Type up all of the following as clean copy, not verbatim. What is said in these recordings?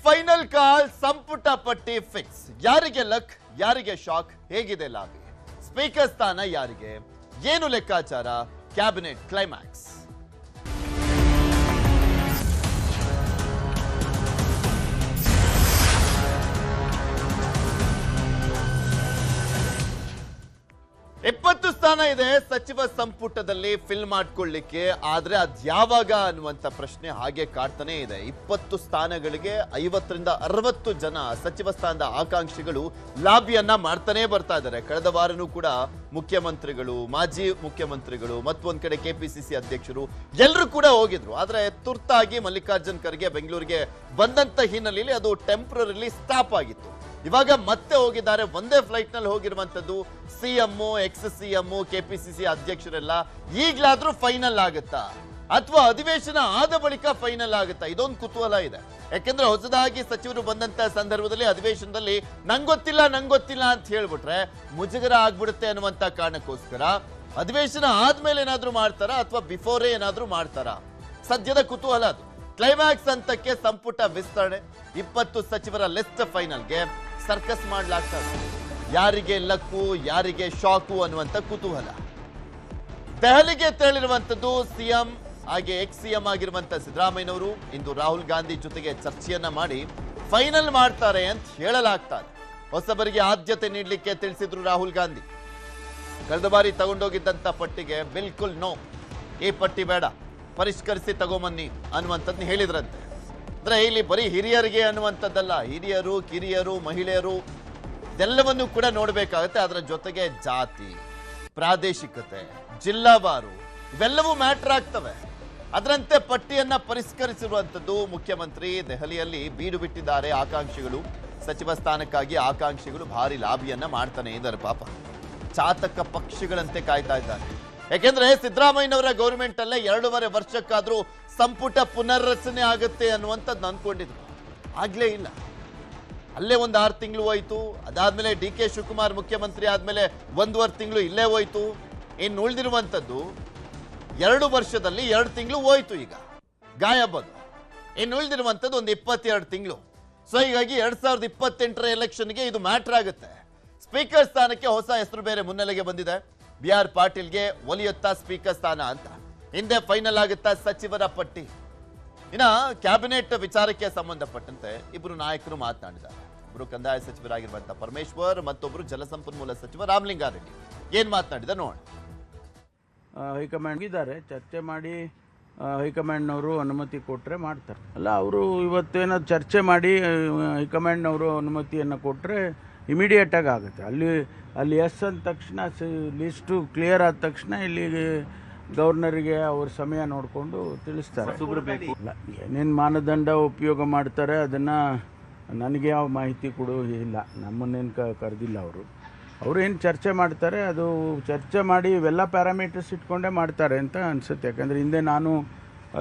Final call, ಸಂಪುಟ ಪಟ್ಟಿ fix. ಯಾರಿಗೆ ಲಕ್, ಯಾರಿಗೆ ಶಾಕ್, ಹೇಗಿದೆ ಲಾಬಿ, ಸ್ಪೀಕರ್ ಸ್ಥಾನ ಯಾರಿಗೆ, ಏನು ಲೆಕ್ಕಾಚಾರ, ಕ್ಯಾಬಿನೆಟ್ ಕ್ಲೈಮ್ಯಾಕ್ಸ್. ಇಪ್ಪತ್ತು ಸ್ಥಾನ ಇದೆ ಸಚಿವ ಸಂಪುಟದಲ್ಲಿ ಫಿಲ್ ಮಾಡ್ಕೊಳ್ಳಿಕ್ಕೆ. ಆದ್ರೆ ಅದ್ಯಾವಾಗ ಅನ್ನುವಂತ ಪ್ರಶ್ನೆ ಹಾಗೆ ಕಾಡ್ತಾನೆ ಇದೆ. 20 ಸ್ಥಾನಗಳಿಗೆ 50ರಿಂದ 60 ಜನ ಸಚಿವ ಸ್ಥಾನದ ಆಕಾಂಕ್ಷಿಗಳು ಲಾಬಿಯನ್ನ ಮಾಡ್ತಾನೆ ಬರ್ತಾ ಇದ್ದಾರೆ. ಕಳೆದ ವಾರನೂ ಕೂಡ ಮುಖ್ಯಮಂತ್ರಿಗಳು, ಮಾಜಿ ಮುಖ್ಯಮಂತ್ರಿಗಳು, ಮತ್ತೊಂದ್ ಕಡೆ ಕೆಪಿಸಿಸಿ ಅಧ್ಯಕ್ಷರು ಎಲ್ಲರೂ ಕೂಡ ಹೋಗಿದ್ರು. ಆದ್ರೆ ತುರ್ತಾಗಿ ಮಲ್ಲಿಕಾರ್ಜುನ್ ಖರ್ಗೆ ಬೆಂಗಳೂರಿಗೆ ಬಂದಂತ ಹಿನ್ನೆಲೆಯಲ್ಲಿ ಅದು ಟೆಂಪರರಿಲಿ ಸ್ಟಾಪ್ ಆಗಿತ್ತು. ಇವಾಗ ಮತ್ತೆ ಹೋಗಿದ್ದಾರೆ. ಒಂದೇ ಫ್ಲೈಟ್ ನಲ್ಲಿ ಹೋಗಿರುವಂತದ್ದು ಸಿಎಂ, ಎಕ್ಸ್ ಸಿಎಂ, ಕೆಪಿಸಿಸಿ ಅಧ್ಯಕ್ಷರೆಲ್ಲ. ಈಗ್ಲಾದ್ರೂ ಫೈನಲ್ ಆಗುತ್ತಾ ಅಥವಾ ಅಧಿವೇಶನ ಆದ ಬಳಿಕ ಫೈನಲ್ ಆಗುತ್ತಾ? ಇದೊಂದು ಕುತೂಹಲ ಇದೆ. ಯಾಕೆಂದ್ರೆ ಹೊಸದಾಗಿ ಸಚಿವರು ಬಂದಂತ ಸಂದರ್ಭದಲ್ಲಿ ಅಧಿವೇಶನದಲ್ಲಿ ನಂಗೊತ್ತಿಲ್ಲ ಅಂತ ಹೇಳ್ಬಿಟ್ರೆ ಮುಜುಗರ ಆಗ್ಬಿಡುತ್ತೆ ಅನ್ನುವಂತ ಕಾರಣಕ್ಕೋಸ್ಕರ ಅಧಿವೇಶನ ಆದ್ಮೇಲೆ ಏನಾದ್ರೂ ಮಾಡ್ತಾರಾ ಅಥವಾ ಬಿಫೋರೇ ಏನಾದ್ರೂ ಮಾಡ್ತಾರಾ? ಸದ್ಯದ ಕುತೂಹಲ ಅದು. ಕ್ಲೈಮ್ಯಾಕ್ಸ್ ಹಂತಕ್ಕೆ ಸಂಪುಟ ವಿಸ್ತರಣೆ, 20 ಸಚಿವರ ಲಿಸ್ಟ್ ಫೈನಲ್ಗೆ ಸರ್ಕಸ್ ಮಾಡ್ಲಾಗ್ತದೆ. ಯಾರಿಗೆ ಲಕ್ಕು, ಯಾರಿಗೆ ಶಾಕು ಅನ್ನುವಂತ ಕುತೂಹಲ. ದೆಹಲಿಗೆ ತೆರಳಿರುವಂತದ್ದು ಸಿಎಂ ಹಾಗೆ ಎಕ್ಸ್ ಸಿಎಂ ಆಗಿರುವಂತ ಸಿದ್ದರಾಮಯ್ಯನವರು ಇಂದು ರಾಹುಲ್ ಗಾಂಧಿ ಜೊತೆಗೆ ಚರ್ಚೆಯನ್ನ ಮಾಡಿ ಫೈನಲ್ ಮಾಡ್ತಾರೆ ಅಂತ ಹೇಳಲಾಗ್ತದೆ. ಹೊಸಬರಿಗೆ ಆದ್ಯತೆ ನೀಡಲಿಕ್ಕೆ ತಿಳಿಸಿದ್ರು ರಾಹುಲ್ ಗಾಂಧಿ. ಕಳೆದ ಬಾರಿ ತಗೊಂಡೋಗಿದ್ದಂತ ಪಟ್ಟಿಗೆ ಬಿಲ್ಕುಲ್ ನೋ, ಈ ಪಟ್ಟಿ ಬೇಡ, ಪರಿಷ್ಕರಿಸಿ ತಗೊಂಬನ್ನಿ ಅನ್ನುವಂಥದ್ದನ್ನ ಹೇಳಿದ್ರಂತೆ. ಅಂದ್ರೆ ಇಲ್ಲಿ ಬರೀ ಹಿರಿಯರಿಗೆ ಅನ್ನುವಂಥದ್ದಲ್ಲ, ಹಿರಿಯರು, ಕಿರಿಯರು, ಮಹಿಳೆಯರು ಇದೆಲ್ಲವನ್ನು ಕೂಡ ನೋಡಬೇಕಾಗುತ್ತೆ. ಅದರ ಜೊತೆಗೆ ಜಾತಿ, ಪ್ರಾದೇಶಿಕತೆ, ಜಿಲ್ಲಾವಾರು ಇವೆಲ್ಲವೂ ಮ್ಯಾಟರ್ ಆಗ್ತವೆ. ಅದರಂತೆ ಪಟ್ಟಿಯನ್ನ ಪರಿಷ್ಕರಿಸಿರುವಂಥದ್ದು ಮುಖ್ಯಮಂತ್ರಿ. ದೆಹಲಿಯಲ್ಲಿ ಬೀಡು ಬಿಟ್ಟಿದ್ದಾರೆ ಆಕಾಂಕ್ಷಿಗಳು. ಸಚಿವ ಸ್ಥಾನಕ್ಕಾಗಿ ಆಕಾಂಕ್ಷಿಗಳು ಭಾರಿ ಲಾಬಿಯನ್ನ ಮಾಡ್ತಾನೆ ಇದ್ದಾರೆ. ಪಾಪ ಚಾತಕ ಪಕ್ಷಿಗಳಂತೆ ಕಾಯ್ತಾ ಇದ್ದಾರೆ. ಯಾಕೆಂದ್ರೆ ಸಿದ್ದರಾಮಯ್ಯನವರ ಗೌರ್ಮೆಂಟ್ ಅಲ್ಲೇ 2.5 ವರ್ಷಕ್ಕಾದ್ರೂ ಸಂಪುಟ ಪುನರ್ರಚನೆ ಆಗುತ್ತೆ ಅನ್ನುವಂಥದ್ದು ಅನ್ಕೊಂಡಿದ್ರು. ಆಗ್ಲೇ ಇಲ್ಲ. ಅಲ್ಲೇ ಒಂದು 6 ತಿಂಗಳು ಹೋಯ್ತು. ಅದಾದ್ಮೇಲೆ DK ಶಿವಕುಮಾರ್ ಮುಖ್ಯಮಂತ್ರಿ ಆದ್ಮೇಲೆ 1.5 ತಿಂಗಳು ಇಲ್ಲೇ ಹೋಯ್ತು. ಇನ್ನು ಉಳಿದಿರುವಂಥದ್ದು 2 ವರ್ಷದಲ್ಲಿ 2 ತಿಂಗಳು ಹೋಯ್ತು. ಈಗ ಗಾಯಬದು. ಇನ್ನು ಉಳಿದಿರುವಂಥದ್ದು ಒಂದು 22 ತಿಂಗಳು. ಸೊ ಹೀಗಾಗಿ 2028ರ ಎಲೆಕ್ಷನ್ಗೆ ಇದು ಮ್ಯಾಟರ್ ಆಗುತ್ತೆ. ಸ್ಪೀಕರ್ ಸ್ಥಾನಕ್ಕೆ ಹೊಸ ಹೆಸರು ಬೇರೆ ಮುನ್ನೆಲೆಗೆ ಬಂದಿದೆ. BR ಪಾಟೀಲ್ಗೆ ಒಲಿಯುತ್ತಾ ಸ್ಪೀಕರ್ ಸ್ಥಾನ ಅಂತ. ಹಿಂದೆ ಫೈನಲ್ ಆಗುತ್ತಾ ಸಚಿವರ ಪಟ್ಟಿ. ಇನ್ನ ಕ್ಯಾಬಿನೆಟ್ ವಿಚಾರಕ್ಕೆ ಸಂಬಂಧಪಟ್ಟಂತೆ ಇಬ್ಬರು ನಾಯಕರು ಮಾತನಾಡಿದ್ದಾರೆ. ಒಬ್ಬರು ಕಂದಾಯ ಸಚಿವರಾಗಿರುವಂತಹ ಪರಮೇಶ್ವರ್, ಮತ್ತೊಬ್ಬರು ಜಲಸಂಪನ್ಮೂಲ ಸಚಿವ ರಾಮಲಿಂಗಾರೆಡ್ಡಿ. ಏನ್ ಮಾತನಾಡಿದ ನೋಡೋಣ. ಹೈಕಮಾಂಡ್ ಇದ್ದಾರೆ, ಚರ್ಚೆ ಮಾಡಿ ಹೈಕಮಾಂಡ್ನವರು ಅನುಮತಿ ಕೊಟ್ಟರೆ ಮಾಡ್ತಾರೆ. ಅಲ್ಲ, ಅವರು ಇವತ್ತೇನೋ ಚರ್ಚೆ ಮಾಡಿ ಹೈಕಮಾಂಡ್ನವರು ಅನುಮತಿಯನ್ನು ಕೊಟ್ಟರೆ ಇಮಿಡಿಯೇಟಾಗಿ ಆಗುತ್ತೆ. ಅಲ್ಲಿ ಎಸ್ ಅಂದ ತಕ್ಷಣ ಲಿಸ್ಟು ಕ್ಲಿಯರ್ ಆದ ತಕ್ಷಣ ಇಲ್ಲಿಗೆ ಗವರ್ನರಿಗೆ ಅವ್ರ ಸಮಯ ನೋಡಿಕೊಂಡು ತಿಳಿಸ್ತಾರೆ. ಅಲ್ಲ, ಏನೇನು ಮಾನದಂಡ ಉಪಯೋಗ ಮಾಡ್ತಾರೆ ಅದನ್ನು ನನಗೆ ಯಾವ ಮಾಹಿತಿ ಕೊಡೋ ಇಲ್ಲ. ನಮ್ಮನ್ನೇನು ಕರೆದಿಲ್ಲ ಅವರು ಏನು ಚರ್ಚೆ ಮಾಡ್ತಾರೆ ಅದು ಚರ್ಚೆ ಮಾಡಿ ಇವೆಲ್ಲ ಪ್ಯಾರಾಮೀಟರ್ಸ್ ಇಟ್ಕೊಂಡೇ ಮಾಡ್ತಾರೆ ಅಂತ ಅನಿಸುತ್ತೆ. ಯಾಕಂದರೆ ಹಿಂದೆ ನಾನು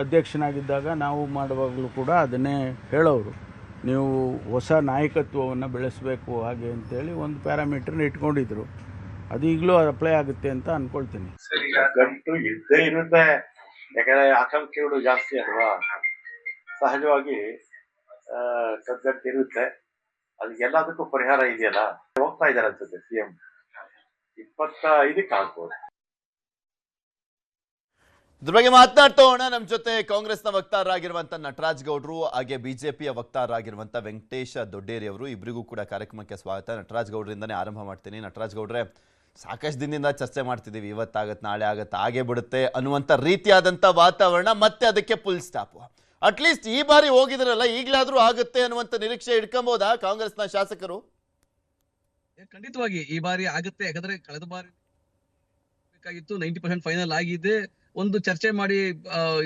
ಅಧ್ಯಕ್ಷನಾಗಿದ್ದಾಗ ನಾವು ಮಾಡುವಾಗಲೂ ಕೂಡ ಅದನ್ನೇ ಹೇಳೋರು, ನೀವು ಹೊಸ ನಾಯಕತ್ವವನ್ನು ಬೆಳೆಸಬೇಕು ಹಾಗೆ ಅಂತೇಳಿ ಒಂದು ಪ್ಯಾರಾಮೀಟರ್ನ ಇಟ್ಕೊಂಡಿದ್ರು. ಅದು ಈಗಲೂ ಅಪ್ಲೈ ಆಗುತ್ತೆ ಅಂತ ಅನ್ಕೊಳ್ತೀನಿ. ಗಂಟು ಇದ್ದೇ ಇರುತ್ತೆ. ಯಾಕಂದರೆ ಆಕಾಂಕ್ಷೆಗಳು ಜಾಸ್ತಿ ಅಲ್ವಾ, ಸಹಜವಾಗಿ ಕಗ್ಗಟ್ಟಿರುತ್ತೆ. ಅದು ಎಲ್ಲದಕ್ಕೂ ಪರಿಹಾರ ಇದೆಯಲ್ಲ, ಹೋಗ್ತಾ ಇದ್ದಾರೆ ಅನ್ಸುತ್ತೆ ಸಿಎಂ. 25ಕ್ಕೆ ಆಗ್ಬೋದು. ಇದ್ರ ಬಗ್ಗೆ ಮಾತನಾಡ್ತಾ ಹೋಗೋಣ. ನಮ್ಮ ಜೊತೆ ಕಾಂಗ್ರೆಸ್ನ ವಕ್ತಾರರಾಗಿರುವಂತ ನಟರಾಜ್ ಗೌಡ್ರು ಹಾಗೆ ಬಿಜೆಪಿಯ ವಕ್ತಾರರಾಗಿರುವಂತ ವೆಂಕಟೇಶ ದೊಡ್ಡೇರಿ ಅವರು, ಇಬ್ಬರಿಗೂ ಕೂಡ ಕಾರ್ಯಕ್ರಮಕ್ಕೆ ಸ್ವಾಗತ. ನಟರಾಜ್ ಗೌಡ್ರಿಂದನೇ ಆರಂಭ ಮಾಡ್ತೀನಿ. ನಟರಾಜ್ ಗೌಡ್ರೆ, ಸಾಕಷ್ಟು ದಿನದಿಂದ ಚರ್ಚೆ ಮಾಡ್ತಿದ್ದೀವಿ, ಇವತ್ತಾಗತ್ತೆ ನಾಳೆ ಆಗತ್ತೆ ಹಾಗೆ ಬಿಡುತ್ತೆ ಅನ್ನುವಂಥ ರೀತಿಯಾದಂಥ ವಾತಾವರಣ, ಮತ್ತೆ ಅದಕ್ಕೆ ಫುಲ್ ಸ್ಟಾಪ್. ಅಟ್ಲೀಸ್ಟ್ ಈ ಬಾರಿ ಹೋಗಿದ್ರಲ್ಲ, ಈಗಲಾದ್ರೂ ಆಗುತ್ತೆ ಅನ್ನುವಂಥ ನಿರೀಕ್ಷೆ ಇಟ್ಕೊಬೋದಾ ಕಾಂಗ್ರೆಸ್ನ ಶಾಸಕರು? ಖಂಡಿತವಾಗಿ ಈ ಬಾರಿ ಆಗುತ್ತೆ. ಯಾಕಂದ್ರೆ ಕಳೆದ ಬಾರಿ ಬೇಕಾಗಿತ್ತು, 90% ಫೈನಲ್ ಆಗಿದೆ. ಒಂದು ಚರ್ಚೆ ಮಾಡಿ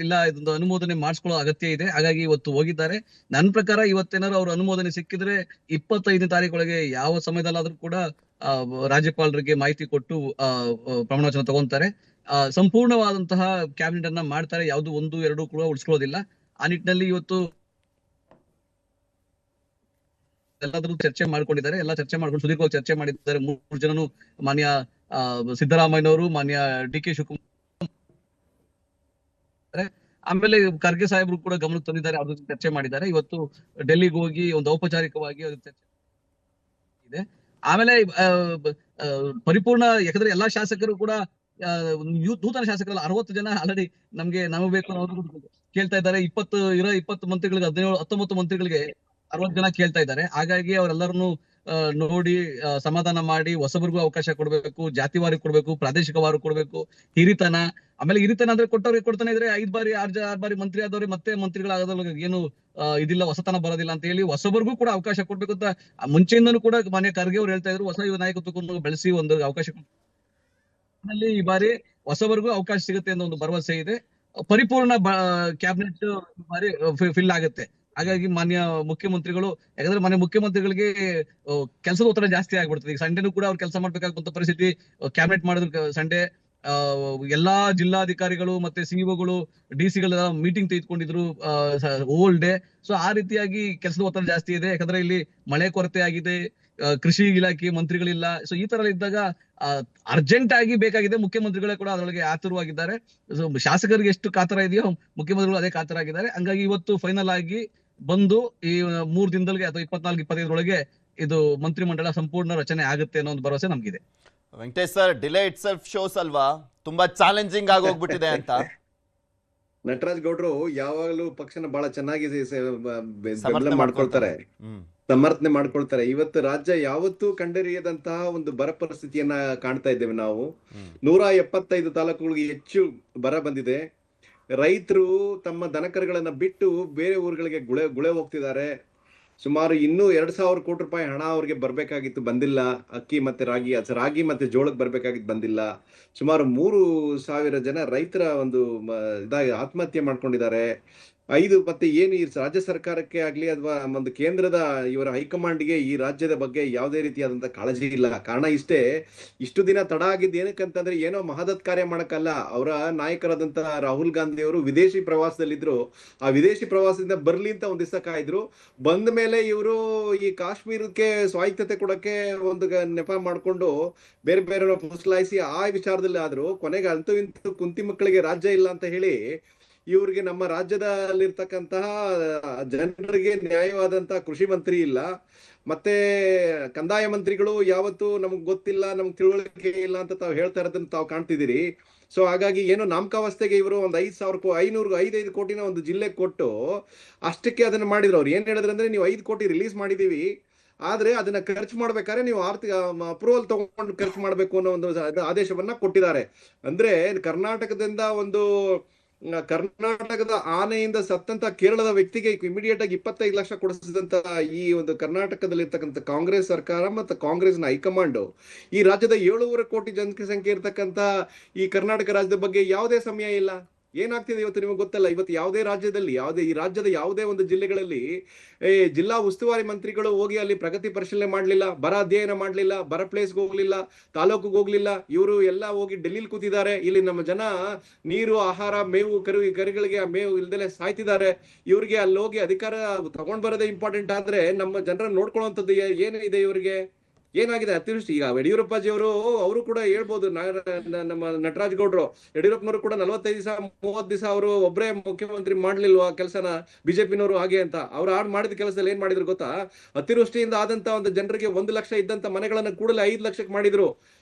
ಇಲ್ಲ ಇದೊಂದು ಅನುಮೋದನೆ ಮಾಡಿಸ್ಕೊಳ್ಳೋ ಅಗತ್ಯ ಇದೆ. ಹಾಗಾಗಿ ಇವತ್ತು ಹೋಗಿದ್ದಾರೆ. ನನ್ನ ಪ್ರಕಾರ ಇವತ್ತೇನಾದ್ರು ಅವ್ರ ಅನುಮೋದನೆ ಸಿಕ್ಕಿದ್ರೆ 25ನೇ ತಾರೀಕೊಳಗೆ ಯಾವ ಸಮಯದಲ್ಲಾದ್ರೂ ಕೂಡ ರಾಜ್ಯಪಾಲರಿಗೆ ಮಾಹಿತಿ ಕೊಟ್ಟು ಪ್ರಮಾಣ ವಚನ ತಗೊಂತಾರೆ. ಸಂಪೂರ್ಣವಾದಂತಹ ಕ್ಯಾಬಿನೆಟ್ ಅನ್ನ ಮಾಡ್ತಾರೆ. ಯಾವ್ದು 1-2 ಕೂಡ ಉಳಿಸ್ಕೊಳ್ಳೋದಿಲ್ಲ. ಆ ನಿಟ್ಟಿನಲ್ಲಿ ಇವತ್ತು ಎಲ್ಲಾದ್ರೂ ಚರ್ಚೆ ಮಾಡ್ಕೊಂಡಿದ್ದಾರೆ. ಎಲ್ಲ ಚರ್ಚೆ ಮಾಡ್ಕೊಂಡು ಸುದೀರ್ಘವಾಗಿ ಚರ್ಚೆ ಮಾಡಿದ್ದಾರೆ. 3 ಜನನು, ಮಾನ್ಯ ಸಿದ್ದರಾಮಯ್ಯನವರು, ಮಾನ್ಯ DK ಶಿವಕುಮಾರ್, ಆಮೇಲೆ ಖರ್ಗೆ ಸಾಹೇಬ್ರು ಕೂಡ ಗಮನಕ್ಕೆ ತಂದಿದ್ದಾರೆ, ಅದ್ರ ಜೊತೆ ಚರ್ಚೆ ಮಾಡಿದ್ದಾರೆ. ಇವತ್ತು ಡೆಲ್ಲಿಗೆ ಹೋಗಿ ಒಂದು ಔಪಚಾರಿಕವಾಗಿ ಅದ್ರ ಚರ್ಚೆ ಇದೆ. ಆಮೇಲೆ ಪರಿಪೂರ್ಣ, ಯಾಕಂದ್ರೆ ಎಲ್ಲಾ ಶಾಸಕರು ಕೂಡ ನೂತನ ಶಾಸಕರಲ್ಲ, 60 ಜನ ಆಲ್ರೆಡಿ ನಮಗೆ ಬೇಕು ಅನ್ನೋದು ಕೇಳ್ತಾ ಇದ್ದಾರೆ. 20 ಮಂತ್ರಿಗಳಿಗೆ 19 ಮಂತ್ರಿಗಳಿಗೆ 60 ಜನ ಕೇಳ್ತಾ ಇದ್ದಾರೆ. ಹಾಗಾಗಿ ಅವರೆಲ್ಲರನ್ನು ನೋಡಿ ಸಮಾಧಾನ ಮಾಡಿ ಹೊಸಬರಿಗೂ ಅವಕಾಶ ಕೊಡ್ಬೇಕು, ಜಾತಿವಾರು ಕೊಡ್ಬೇಕು, ಪ್ರಾದೇಶಿಕವಾರು ಕೊಡ್ಬೇಕು. ಹಿರಿತನ, ಆಮೇಲೆ ಹಿರಿತನ ಅಂದ್ರೆ ಕೊಟ್ಟವ್ರಿಗೆ ಕೊಡ್ತಾನೆ ಇದ್ರೆ 5 ಬಾರಿ 6 ಬಾರಿ ಮಂತ್ರಿ ಆದವ್ರೆ ಮತ್ತೆ ಮಂತ್ರಿಗಳಾಗೋದ್ರಲ್ಲಿ ಏನು ಇದಿಲ್ಲ, ಹೊಸತನ ಬರೋದಿಲ್ಲ ಅಂತ ಹೇಳಿ ಹೊಸಬರಿಗೂ ಕೂಡ ಅವಕಾಶ ಕೊಡ್ಬೇಕು ಅಂತ ಮುಂಚೆಯಿಂದನೂ ಕೂಡ ಮಾನ್ಯ ಖರ್ಗೆ ಅವ್ರು ಹೇಳ್ತಾ ಇದ್ರು. ಹೊಸ ಯುವ ನಾಯಕತ್ವವನ್ನು ಬೆಳೆಸಿ ಒಂದು ಅವಕಾಶ ಈ ಬಾರಿ ಹೊಸಬರಿಗೂ ಅವಕಾಶ ಸಿಗುತ್ತೆ ಅನ್ನೋ ಒಂದು ಭರವಸೆ ಇದೆ. ಪರಿಪೂರ್ಣ ಕ್ಯಾಬಿನೆಟ್ ಬಾರಿ ಫಿಲ್ ಆಗುತ್ತೆ. ಹಾಗಾಗಿ ಮಾನ್ಯ ಮುಖ್ಯಮಂತ್ರಿಗಳು, ಯಾಕಂದ್ರೆ ಮಾನ್ಯ ಮುಖ್ಯಮಂತ್ರಿಗಳಿಗೆ ಕೆಲಸದ ಒತ್ತಡ ಜಾಸ್ತಿ ಆಗ್ಬಿಡ್ತದೆ. ಈಗ ಸಂಡೇನೂ ಕೂಡ ಅವ್ರು ಕೆಲಸ ಮಾಡ್ಬೇಕಾಗುವಂತ ಪರಿಸ್ಥಿತಿ. ಕ್ಯಾಬಿನೆಟ್ ಮಾಡಿದ್ರು ಸಂಡೇ, ಎಲ್ಲಾ ಜಿಲ್ಲಾಧಿಕಾರಿಗಳು ಮತ್ತೆ ಸಿಇಒಗಳು ಡಿಸಿಗಳ ಮೀಟಿಂಗ್ ತೆಗೆದುಕೊಂಡಿದ್ರು ಹೋಲ್ ಡೇ. ಸೊ ಆ ರೀತಿಯಾಗಿ ಕೆಲಸದ ಒತ್ತಡ ಜಾಸ್ತಿ ಇದೆ. ಯಾಕಂದ್ರೆ ಇಲ್ಲಿ ಮಳೆ ಕೊರತೆ ಆಗಿದೆ, ಕೃಷಿ ಇಲಾಖೆ ಮಂತ್ರಿಗಳಿಲ್ಲ. ಸೊ ಈ ತರ ಇದ್ದಾಗ ಅರ್ಜೆಂಟ್ ಆಗಿ ಬೇಕಾಗಿದೆ. ಮುಖ್ಯಮಂತ್ರಿಗಳೇ ಕೂಡ ಅದರೊಳಗೆ ಆತುರವಾಗಿದ್ದಾರೆ. ಶಾಸಕರಿಗೆ ಎಷ್ಟು ಕಾತರ ಇದೆಯೋ ಮುಖ್ಯಮಂತ್ರಿಗಳು ಅದೇ ಕಾತರ ಆಗಿದ್ದಾರೆ. ಹಂಗಾಗಿ ಇವತ್ತು ಫೈನಲ್ ಆಗಿ ಬಂದು ಈ 3 ದಿನದೊಳಗೆ ಅಥವಾ 24-25 ಇದು ಮಂತ್ರಿಮಂಡಲ ಸಂಪೂರ್ಣ ರಚನೆ ಆಗುತ್ತೆ ಅನ್ನೋ ಒಂದು ಭರವಸೆ ನಮ್ಗಿದೆ. Venkatesh sir, delay itself shows ಅಲ್ವಾ ತುಂಬಾ ಚಾಲೆಂಜಿಂಗ್ ಆಗಿ ಹೋಗ್ಬಿಟ್ಟಿದೆ ಅಂತ. ನಟರಾಜ್ ಗೌಡ್ರು ಯಾವಾಗಲೂ ಪಕ್ಷನ ಬಹಳ ಚೆನ್ನಾಗಿ ಬೆಂಬಲ ಮಾಡ್ಕೊಳ್ತಾರೆ, ಸಮರ್ಥನೆ ಮಾಡ್ಕೊಳ್ತಾರೆ. ಇವತ್ತು ರಾಜ್ಯ ಯಾವತ್ತೂ ಕಂಡರಿಯದಂತಹ ಒಂದು ಬರ ಪರಿಸ್ಥಿತಿಯನ್ನ ಕಾಣ್ತಾ ಇದ್ದೇವೆ ನಾವು. 175 ತಾಲೂಕುಗಳಿಗೆ ಹೆಚ್ಚು ಬರ ಬಂದಿದೆ. ರೈತರು ತಮ್ಮ ದನಕರುಗಳನ್ನ ಬಿಟ್ಟು ಬೇರೆ ಊರುಗಳಿಗೆ ಗುಳೆ ಹೋಗ್ತಿದ್ದಾರೆ. ಸುಮಾರು ಇನ್ನೂ 2,000 ಕೋಟಿ ರೂಪಾಯಿ ಹಣ ಅವ್ರಿಗೆ ಬರ್ಬೇಕಾಗಿತ್ತು, ಬಂದಿಲ್ಲ. ಅಕ್ಕಿ ಮತ್ತೆ ರಾಗಿ ಮತ್ತೆ ಜೋಳಕ್ಕೆ ಬರ್ಬೇಕಾಗಿತ್ತು, ಬಂದಿಲ್ಲ. ಸುಮಾರು 3,000 ಜನ ರೈತರ ಒಂದು ಆತ್ಮಹತ್ಯೆ ಮಾಡ್ಕೊಂಡಿದ್ದಾರೆ. ಮತ್ತೆ ಏನು ಈ ರಾಜ್ಯ ಸರ್ಕಾರಕ್ಕೆ ಆಗ್ಲಿ ಅಥವಾ ಒಂದು ಕೇಂದ್ರದ ಇವರ ಹೈಕಮಾಂಡ್ಗೆ ಈ ರಾಜ್ಯದ ಬಗ್ಗೆ ಯಾವುದೇ ರೀತಿಯಾದಂತ ಕಾಳಜಿ ಇಲ್ಲ. ಕಾರಣ ಇಷ್ಟು ದಿನ ತಡ ಆಗಿದ್ದು ಏನಕ್ಕಂತಂದ್ರೆ ಏನೋ ಮಹದತ್ ಕಾರ್ಯ ಮಾಡಕ್ಕಲ್ಲ. ಅವರ ನಾಯಕರಾದಂತ ರಾಹುಲ್ ಗಾಂಧಿ ಅವರು ವಿದೇಶಿ ಪ್ರವಾಸದಲ್ಲಿದ್ರು. ಆ ವಿದೇಶಿ ಪ್ರವಾಸದಿಂದ ಬರ್ಲಿ ಅಂತ ಒಂದ್ ದಿವಸ ಕಾಯ್ದ್ರು. ಬಂದ ಮೇಲೆ ಇವರು ಈ ಕಾಶ್ಮೀರಕ್ಕೆ ಸ್ವಾಯತ್ತತೆ ಕೊಡಕ್ಕೆ ಒಂದು ನೆಪ ಮಾಡ್ಕೊಂಡು ಬೇರೆ ಬೇರೆ ಫಸಲಾಯಿಸಿ ಆ ವಿಚಾರದಲ್ಲಿ ಆದ್ರು. ಕೊನೆಗೆ ಅಂತೂ ಇಂತೂ ಕುಂತಿ ಮಕ್ಕಳಿಗೆ ರಾಜ್ಯ ಇಲ್ಲ ಅಂತ ಹೇಳಿ ಇವ್ರಿಗೆ ನಮ್ಮ ರಾಜ್ಯದಲ್ಲಿರ್ತಕ್ಕಂತಹ ಜನರಿಗೆ ನ್ಯಾಯವಾದಂತಹ ಕೃಷಿ ಮಂತ್ರಿ ಇಲ್ಲ, ಮತ್ತೆ ಕಂದಾಯ ಮಂತ್ರಿಗಳು ಯಾವತ್ತು ನಮಗ್ ಗೊತ್ತಿಲ್ಲ, ನಮ್ಗೆ ತಿಳುವಳಿಕೆ ಇಲ್ಲ ಅಂತ ತಾವು ಹೇಳ್ತಾ ಇರೋದನ್ನ ತಾವು ಕಾಣ್ತಿದ್ದೀರಿ. ಸೊ ಹಾಗಾಗಿ ಏನೋ ನಾಮಕಾವಸ್ಥೆಗೆ ಇವರು ಒಂದು 5,500 ಕೋಟಿನ ಒಂದು ಜಿಲ್ಲೆಗೆ ಕೊಟ್ಟು ಅಷ್ಟಕ್ಕೆ ಅದನ್ನ ಮಾಡಿದ್ರು. ಅವ್ರು ಏನ್ ಹೇಳಿದ್ರು ಅಂದ್ರೆ, ನೀವು 5 ಕೋಟಿ ರಿಲೀಸ್ ಮಾಡಿದೀವಿ, ಆದ್ರೆ ಅದನ್ನ ಖರ್ಚು ಮಾಡ್ಬೇಕಾದ್ರೆ ನೀವು ಆರ್ಥಿಕ ಅಪ್ರೂವಲ್ ತಗೊಂಡು ಖರ್ಚು ಮಾಡ್ಬೇಕು ಅನ್ನೋ ಒಂದು ಆದೇಶವನ್ನ ಕೊಟ್ಟಿದ್ದಾರೆ. ಅಂದ್ರೆ ಕರ್ನಾಟಕದ ಆನೆಯಿಂದ ಸತ್ತಂತ ಕೇರಳದ ವ್ಯಕ್ತಿಗೆ ಇಮಿಡಿಯೇಟ್ ಆಗಿ 25 ಲಕ್ಷ ಕೊಡಿಸಿದಂತ ಈ ಒಂದು ಕರ್ನಾಟಕದಲ್ಲಿ ಇರ್ತಕ್ಕಂಥ ಕಾಂಗ್ರೆಸ್ ಸರ್ಕಾರ ಮತ್ತು ಕಾಂಗ್ರೆಸ್ನ ಹೈಕಮಾಂಡ್ ಈ ರಾಜ್ಯದ 7.5 ಕೋಟಿ ಜನಸಂಖ್ಯೆ ಇರ್ತಕ್ಕಂಥ ಈ ಕರ್ನಾಟಕ ರಾಜ್ಯದ ಬಗ್ಗೆ ಯಾವುದೇ ಸಮಯ ಇಲ್ಲ. ಏನಾಗ್ತಿದೆ ಇವತ್ತು ನಿಮಗೆ ಗೊತ್ತಲ್ಲ. ಇವತ್ತು ಯಾವುದೇ ರಾಜ್ಯದಲ್ಲಿ ಈ ರಾಜ್ಯದ ಯಾವುದೇ ಒಂದು ಜಿಲ್ಲೆಗಳಲ್ಲಿ ಜಿಲ್ಲಾ ಉಸ್ತುವಾರಿ ಮಂತ್ರಿಗಳು ಹೋಗಿ ಅಲ್ಲಿ ಪ್ರಗತಿ ಪರಿಶೀಲನೆ ಮಾಡ್ಲಿಲ್ಲ, ಬರ ಅಧ್ಯಯನ ಮಾಡ್ಲಿಲ್ಲ, ಬರ ಪ್ಲೇಸ್ಗೆ ಹೋಗ್ಲಿಲ್ಲ, ತಾಲೂಕಿಗೆ ಹೋಗ್ಲಿಲ್ಲ. ಇವರು ಎಲ್ಲ ಹೋಗಿ ಡೆಲ್ಲಿಲಿ ಕೂತಿದ್ದಾರೆ. ಇಲ್ಲಿ ನಮ್ಮ ಜನ ನೀರು, ಆಹಾರ, ಮೇವು, ಕರುಗಳಿಗೆ ಮೇವು ಇಲ್ದಲೆ ಸಾಯ್ತಿದ್ದಾರೆ. ಇವ್ರಿಗೆ ಅಲ್ಲಿ ಹೋಗಿ ಅಧಿಕಾರ ತಗೊಂಡ್ ಬರೋದೇ ಇಂಪಾರ್ಟೆಂಟ್. ಆದ್ರೆ ನಮ್ಮ ಜನರನ್ನ ನೋಡ್ಕೊಳ್ಳುವಂಥದ್ದು ಏನಿದೆ ಇವರಿಗೆ? ಏನಾಗಿದೆ? ಅತಿವೃಷ್ಟಿ. ಈಗ ಯಡಿಯೂರಪ್ಪಾಜಿ ಅವರು ಕೂಡ ಹೇಳ್ಬೋದು, ನಮ್ಮ ನಟರಾಜ್ ಗೌಡ್ರು ಯಡಿಯೂರಪ್ಪನವರು ಕೂಡ 45 ದಿವಸ 30 ದಿವಸ ಅವರು ಒಬ್ಬರೇ ಮುಖ್ಯಮಂತ್ರಿ ಮಾಡ್ಲಿಲ್ವಾ ಕೆಲಸನ, ಬಿಜೆಪಿನವರು ಹಾಗೆ ಅಂತ. ಅವ್ರು ಮಾಡಿದ ಕೆಲಸದಲ್ಲಿ ಏನ್ ಮಾಡಿದ್ರು ಗೊತ್ತಾ? ಅತಿವೃಷ್ಟಿಯಿಂದ ಆದಂತ ಒಂದು ಜನರಿಗೆ 1 ಲಕ್ಷ ಇದ್ದಂತ ಮನೆಗಳನ್ನ ಕೂಡಲೇ 5 ಲಕ್ಷಕ್ಕೆ ಮಾಡಿದ್ರು.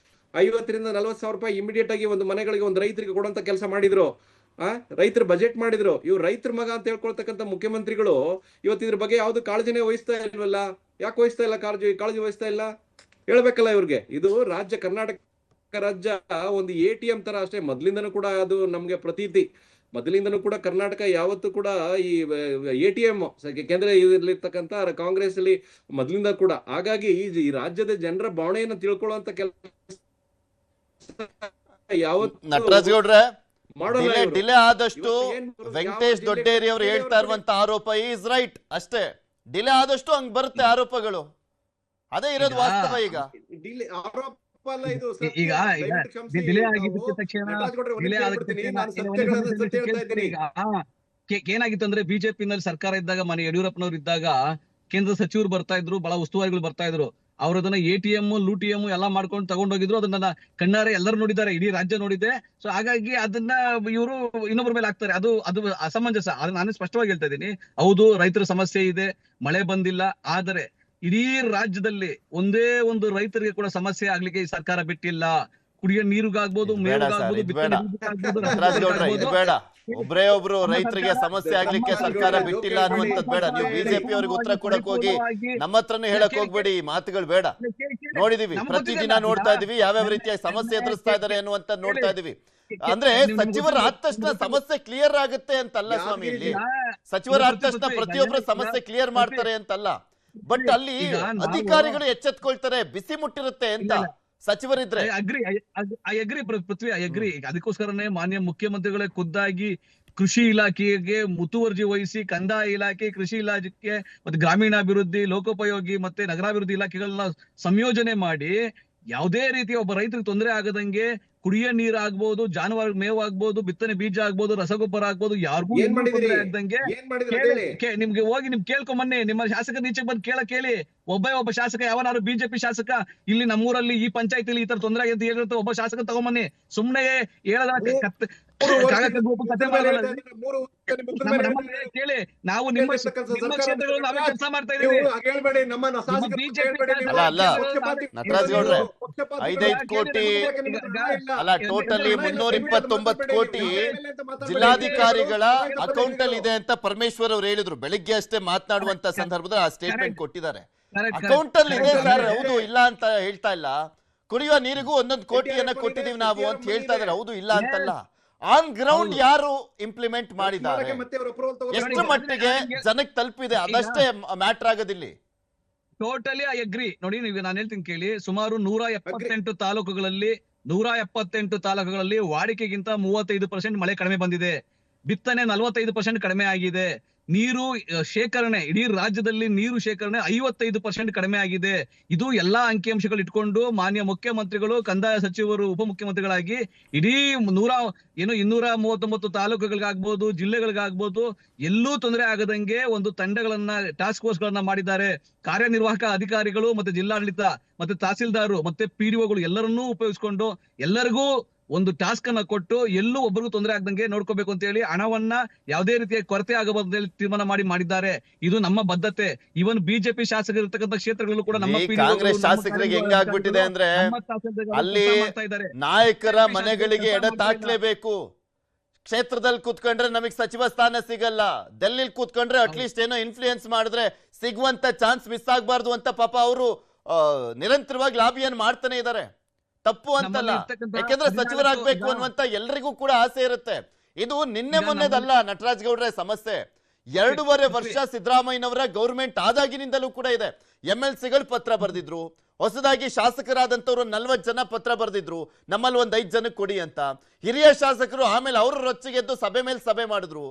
50,000 ರಿಂದ 40,000 ರೂಪಾಯಿ ಇಮಿಡಿಯೇಟ್ ಆಗಿ ಒಂದು ಮನೆಗಳಿಗೆ ಒಂದು ರೈತರಿಗೆ ಕೊಡುವಂತ ಕೆಲಸ ಮಾಡಿದ್ರು. ರೈತರ ಬಜೆಟ್ ಮಾಡಿದ್ರು. ಇವ್ರು ರೈತರ ಮಗ ಅಂತ ಹೇಳ್ಕೊಳ್ತಕ್ಕಂಥ ಮುಖ್ಯಮಂತ್ರಿಗಳು ಇವತ್ತು ಇದ್ರ ಬಗ್ಗೆ ಯಾವ್ದು ಕಾಳಜಿನೇ ವಹಿಸ್ತಾ ಇಲ್ವಲ್ಲ. ಯಾಕೆ ವಹಿಸ್ತಾ ಇಲ್ಲ? ಕಾಳಜಿ ವಹಿಸ್ತಾ ಇಲ್ಲ, ಹೇಳ್ಬೇಕಲ್ಲ ಇವ್ರಿಗೆ. ಇದು ಕರ್ನಾಟಕ ರಾಜ್ಯ ಒಂದು ATM ತರ ಅಷ್ಟೇ. ಮೊದ್ಲಿಂದನೂ ಕೂಡ ಅದು ನಮ್ಗೆ ಪ್ರತೀತಿ. ಮೊದಲಿಂದನೂ ಕೂಡ ಕರ್ನಾಟಕ ಯಾವತ್ತೂ ಕೂಡ ಈ ATM ಯಾಕೆಂದ್ರೆ ಇಲ್ಲಿರ್ತಕ್ಕಂಥ ಕಾಂಗ್ರೆಸ್ ಅಲ್ಲಿ ಮೊದಲಿಂದ ಕೂಡ. ಹಾಗಾಗಿ ಈ ರಾಜ್ಯದ ಜನರ ಭಾವನೆಯನ್ನು ತಿಳ್ಕೊಳ್ಳುವಂತ ಕೆಲಸ ನಟರಾಜ್ ಗೌಡ್ರೆ, ಡಿಲೇ ಆದಷ್ಟು ವೆಂಕಟೇಶ್ ದೊಡ್ಡೇರಿ ಅವರು ಹೇಳ್ತಾ ಇರುವಂತ ಆರೋಪ ಈಸ್ ರೈಟ್ ಅಷ್ಟೇ. ಡಿಲೇ ಆದಷ್ಟು ಹಂಗ್ ಬರುತ್ತೆ ಆರೋಪಗಳು. ಅದೇ ಇರೋದು ವಾಸ್ತವ. ಈಗ ಡಿಲೇ ಆಗಿದ್ದಕ್ಕೆ ತಕ್ಷಣ ಏನಾಗಿತ್ತು ಅಂದ್ರೆ, ಬಿಜೆಪಿನಲ್ಲಿ ಸರ್ಕಾರ ಇದ್ದಾಗ, ಮನೆ ಯಡಿಯೂರಪ್ಪನವ್ರು ಇದ್ದಾಗ ಕೇಂದ್ರ ಸಚಿವರು ಬರ್ತಾ ಇದ್ರು, ಬಹಳ ಉಸ್ತುವಾರಿಗಳು ಬರ್ತಾ ಇದ್ರು. ಅವ್ರು ಅದನ್ನ ATM ಲೂಟಿಎಂ ಎಲ್ಲ ಮಾಡ್ಕೊಂಡು ತಗೊಂಡೋಗಿದ್ರು. ಅದನ್ನ ಕಣ್ಣಾರೆ ಎಲ್ಲರೂ ನೋಡಿದ್ದಾರೆ, ಇಡೀ ರಾಜ್ಯ ನೋಡಿದೆ. ಸೊ ಹಾಗಾಗಿ ಅದನ್ನ ಇವರು ಇನ್ನೊಬ್ಬರ ಮೇಲೆ ಹಾಕ್ತಾರೆ. ಅದು ಅಸಮಂಜಸ. ಅದನ್ನ ನಾನು ಸ್ಪಷ್ಟವಾಗಿ ಹೇಳ್ತಾ ಇದ್ದೀನಿ. ಹೌದು, ರೈತರ ಸಮಸ್ಯೆ ಇದೆ, ಮಳೆ ಬಂದಿಲ್ಲ. ಆದರೆ ಇಡೀ ರಾಜ್ಯದಲ್ಲಿ ಒಂದೇ ಒಂದು ರೈತರಿಗೆ ಕೂಡ ಸಮಸ್ಯೆ ಆಗ್ಲಿಕ್ಕೆ ಈ ಸರ್ಕಾರ ಬಿಟ್ಟಿಲ್ಲ. ಕುಡಿಯೋ ನೀರಿಗಾಗ್ಬೋದು, ಮೇವಿಗಾಗ್ಬೋದು, ನಟರಾಜ್ ಗೌಡ್ರೆ ಇದು ಬೇಡ. ಒಬ್ರೇ ಒಬ್ರು ರೈತರಿಗೆ ಸಮಸ್ಯೆ ಆಗ್ಲಿಕ್ಕೆ ಸರ್ಕಾರ ಬಿಟ್ಟಿಲ್ಲ ಅನ್ನುವಂಥದ್ದು ಬೇಡ. ನೀವು ಬಿಜೆಪಿ ಅವ್ರಿಗೆ ಉತ್ತರ ಕೊಡಕ್ ಹೋಗಿ ನಮ್ಮ ಹತ್ರನೇ ಹೇಳಕ್ ಹೋಗ್ಬೇಡಿ. ಈ ಮಾತುಗಳು ಬೇಡ. ನೋಡಿದೀವಿ, ಪ್ರತಿದಿನ ನೋಡ್ತಾ ಇದೀವಿ ಯಾವ್ಯಾವ ರೀತಿಯ ಸಮಸ್ಯೆ ಎದುರಿಸ್ತಾ ಇದಾರೆ ಅನ್ನುವಂಥದ್ದು ನೋಡ್ತಾ ಇದೀವಿ. ಅಂದ್ರೆ ಸಚಿವರು ಆದ ತಕ್ಷಣ ಸಮಸ್ಯೆ ಕ್ಲಿಯರ್ ಆಗುತ್ತೆ ಅಂತಲ್ಲ ಸ್ವಾಮಿ. ಇಲ್ಲಿ ಸಚಿವರು ಆದ ತಕ್ಷಣ ಪ್ರತಿಯೊಬ್ಬರು ಸಮಸ್ಯೆ ಕ್ಲಿಯರ್ ಮಾಡ್ತಾರೆ ಅಂತಲ್ಲ. ಬಟ್ ಅಲ್ಲಿ ಅಧಿಕಾರಿಗಳು ಎಚ್ಚೆತ್ಕೊಳ್ತಾರೆ, ಬಿಸಿ ಮುಟ್ಟಿರುತ್ತೆ ಅಂತ ಸಚಿವರಿದ್ರೆ. I agree Prithvi, I agree. ಅದಕ್ಕೋಸ್ಕರನೇ ಮಾನ್ಯ ಮುಖ್ಯಮಂತ್ರಿಗಳೇ ಖುದ್ದಾಗಿ ಕೃಷಿ ಇಲಾಖೆಗೆ ಮುತುವರ್ಜಿ ವಹಿಸಿ ಕಂದಾಯ ಇಲಾಖೆ, ಕೃಷಿ ಇಲಾಖೆ ಮತ್ತೆ ಗ್ರಾಮೀಣಾಭಿವೃದ್ಧಿ, ಲೋಕೋಪಯೋಗಿ ಮತ್ತೆ ನಗರಾಭಿವೃದ್ಧಿ ಇಲಾಖೆಗಳನ್ನ ಸಂಯೋಜನೆ ಮಾಡಿ ಯಾವುದೇ ರೀತಿಯ ಒಬ್ಬ ರೈತರಿಗೆ ತೊಂದರೆ ಆಗದಂಗೆ ಕುಡಿಯೋ ನೀರ್ ಆಗ್ಬೋದು, ಜಾನುವಾರು ಮೇವು ಆಗ್ಬೋದು, ಬಿತ್ತನೆ ಬೀಜ ಆಗ್ಬೋದು, ರಸಗೊಬ್ಬರ ಆಗ್ಬೋದು, ಯಾರಿಗೂ ತೊಂದರೆ ಆಗದಂಗೆ ನಿಮ್ಗೆ ಹೋಗಿ ನಿಮ್ ಕೇಳ್ಕೊಂಬನ್ನಿ. ನಿಮ್ಮ ಶಾಸಕರ ಈಚೆಗೆ ಬಂದು ಕೇಳಿ. ಒಬ್ಬ ಶಾಸಕ ಯಾವನಾರು ಬಿಜೆಪಿ ಶಾಸಕ ಇಲ್ಲಿ ನಮ್ಮೂರಲ್ಲಿ ಈ ಪಂಚಾಯತಿಲಿ ಈ ತರ ತೊಂದರೆ ಆಗಿ ಅಂತ ಹೇಳಿರುತ್ತೆ, ಒಬ್ಬ ಶಾಸಕ ತಗೊಂಬನ್ನಿ. ಸುಮ್ನೆ ಹೇಳದ ಕೇಳಿ. ನಾವು ನಿಮ್ಮ ಕ್ಷೇತ್ರಗಳು ನಾವೇ ಕೆಲಸ ಮಾಡ್ತಾ ಇದೀವಿ. ನಟರಾಜ್ ಗೌಡ್ರೆ 5 ಕೋಟಿ ಅಲ್ಲ, ಟೋಟಲಿ 329 ಕೋಟಿ ಜಿಲ್ಲಾಧಿಕಾರಿಗಳ ಅಕೌಂಟ್ ಅಲ್ಲಿ ಇದೆ ಅಂತ ಪರಮೇಶ್ವರ್ ಅವರು ಹೇಳಿದ್ರು. ಬೆಳಿಗ್ಗೆ ಅಷ್ಟೇ ಮಾತನಾಡುವಂತ ಸಂದರ್ಭದಲ್ಲಿ ಆ ಸ್ಟೇಟ್ಮೆಂಟ್ ಕೊಟ್ಟಿದ್ದಾರೆ. ಅಕೌಂಟ್ ಅಲ್ಲಿ ಇದೆ ಸರ್, ಹೌದು, ಇಲ್ಲ ಅಂತ ಹೇಳ್ತಾ ಇಲ್ಲ. ಕುಡಿಯುವ ನೀರಿಗೂ 1 ಕೋಟಿಯನ್ನ ಕೊಟ್ಟಿದೀವಿ ನಾವು ಅಂತ ಹೇಳ್ತಾ ಇದಾರೆ. ಹೌದು, ಇಲ್ಲ ಅಂತಲ್ಲ. ಆನ್ ಗ್ರೌಂಡ್ ಯಾರು ಇಂಪ್ಲಿಮೆಂಟ್ ಮಾಡಿದ್ದಾರೆ, ಎಷ್ಟು ಮಟ್ಟಿಗೆ ಜನಕ್ಕೆ ತಲುಪಿದೆ, ಅದಷ್ಟೇ ಮ್ಯಾಟರ್ ಆಗೋದಿಲ್ಲಿ. Totally I agree. ನೋಡಿ, ನೀವು ನಾನು ಹೇಳ್ತೀನಿ ಕೇಳಿ. ಸುಮಾರು 178 ತಾಲೂಕುಗಳಲ್ಲಿ ವಾಡಿಕೆಗಿಂತ 35% ಮಳೆ ಕಡಿಮೆ ಬಂದಿದೆ. ಬಿತ್ತನೆ 45% ಕಡಿಮೆ ಆಗಿದೆ. ನೀರು ಶೇಖರಣೆ, ಇಡೀ ರಾಜ್ಯದಲ್ಲಿ ನೀರು ಶೇಖರಣೆ 55% ಕಡಿಮೆ ಆಗಿದೆ. ಇದು ಎಲ್ಲಾ ಅಂಕಿಅಂಶಗಳು ಇಟ್ಕೊಂಡು ಮಾನ್ಯ ಮುಖ್ಯಮಂತ್ರಿಗಳು, ಕಂದಾಯ ಸಚಿವರು, ಉಪಮುಖ್ಯಮಂತ್ರಿಗಳಾಗಿ ಇಡೀ 239 ತಾಲೂಕುಗಳಿಗಾಗ್ಬೋದು, ಜಿಲ್ಲೆಗಳಿಗಾಗ್ಬೋದು ಎಲ್ಲೂ ತೊಂದರೆ ಆಗದಂಗೆ ಒಂದು ತಂಡಗಳನ್ನ, ಟಾಸ್ಕ್ ಫೋರ್ಸ್ ಗಳನ್ನ ಮಾಡಿದ್ದಾರೆ. ಕಾರ್ಯನಿರ್ವಾಹಕ ಅಧಿಕಾರಿಗಳು ಮತ್ತೆ ಜಿಲ್ಲಾಡಳಿತ ಮತ್ತೆ ತಹಸೀಲ್ದಾರು ಮತ್ತೆ PDOಗಳು ಎಲ್ಲರನ್ನೂ ಉಪಯೋಗಿಸಿಕೊಂಡು ಎಲ್ಲರಿಗೂ ಒಂದು ಟಾಸ್ಕ್ ಅನ್ನ ಕೊಟ್ಟು ಎಲ್ಲೂ ಒಬ್ಬರಿಗೂ ತೊಂದರೆ ಆಗದಂಗೆ ನೋಡ್ಕೋಬೇಕು ಅಂತ ಹೇಳಿ ಹಣವನ್ನ ಯಾವುದೇ ರೀತಿಯ ಕೊರತೆ ಆಗಬಾರದು ತೀರ್ಮಾನ ಮಾಡಿದ್ದಾರೆ. ಇದು ನಮ್ಮ ಬದ್ಧತೆ. ಇವನ್ ಬಿಜೆಪಿ ಶಾಸಕರು ಇರ್ತಕ್ಕಂಥ ಕ್ಷೇತ್ರಗಳಲ್ಲೂ ಕೂಡ ನಮ್ಮ ಕಾಂಗ್ರೆಸ್ ಶಾಸಕರಿಗೆ ಹೆಂಗಾಗ್ಬಿಟ್ಟಿದೆ ಅಂದ್ರೆ ಅಲ್ಲಿ ನಾಯಕರ ಮನೆಗಳಿಗೆ ಎಡತಾಕ್ಲೇಬೇಕು. ಕ್ಷೇತ್ರದಲ್ಲಿ ಕೂತ್ಕೊಂಡ್ರೆ ನಮಗ್ ಸಚಿವ ಸ್ಥಾನ ಸಿಗಲ್ಲ, ಡೆಲ್ಲಿಲಿ ಕೂತ್ಕೊಂಡ್ರೆ ಅಟ್ಲೀಸ್ಟ್ ಏನೋ ಇನ್ಫ್ಲೂಯೆನ್ಸ್ ಮಾಡಿದ್ರೆ ಸಿಗುವಂತ ಚಾನ್ಸ್ ಮಿಸ್ ಆಗ್ಬಾರ್ದು ಅಂತ ಪಾಪ ಅವರು ನಿರಂತರವಾಗಿ ಲಾಬಿಯನ್ನು ಮಾಡ್ತಾನೆ ಇದ್ದಾರೆ. ತಪ್ಪು ಅಂತಲ್ಲ, ಯಾಕೆಂದ್ರೆ ಸಚಿವರಾಗ್ಬೇಕು ಅನ್ನುವಂತ ಎಲ್ರಿಗೂ ಕೂಡ ಆಸೆ ಇರುತ್ತೆ. ಇದು ನಿನ್ನೆ ಮೊನ್ನೆದಲ್ಲ ನಟರಾಜ್ ಗೌಡ್ರೆ ಸಮಸ್ಯೆ. 2.5 ವರ್ಷ ಸಿದ್ದರಾಮಯ್ಯನವರ ಗೌರ್ಮೆಂಟ್ ಆದಾಗಿನಿಂದಲೂ ಕೂಡ ಇದೆ. MLCಗಳು ಪತ್ರ ಬರೆದಿದ್ರು, ಹೊಸದಾಗಿ ಶಾಸಕರಾದಂತವ್ರು 40 ಜನ ಪತ್ರ ಬರೆದಿದ್ರು, ನಮ್ಮಲ್ಲಿ 5 ಜನಕ್ಕೆ ಕೊಡಿ ಅಂತ. ಹಿರಿಯ ಶಾಸಕರು ಆಮೇಲೆ ಅವರು ರೊಚ್ಚಿಗೆದ್ದು ಸಭೆ ಮೇಲೆ ಸಭೆ ಮಾಡಿದ್ರು.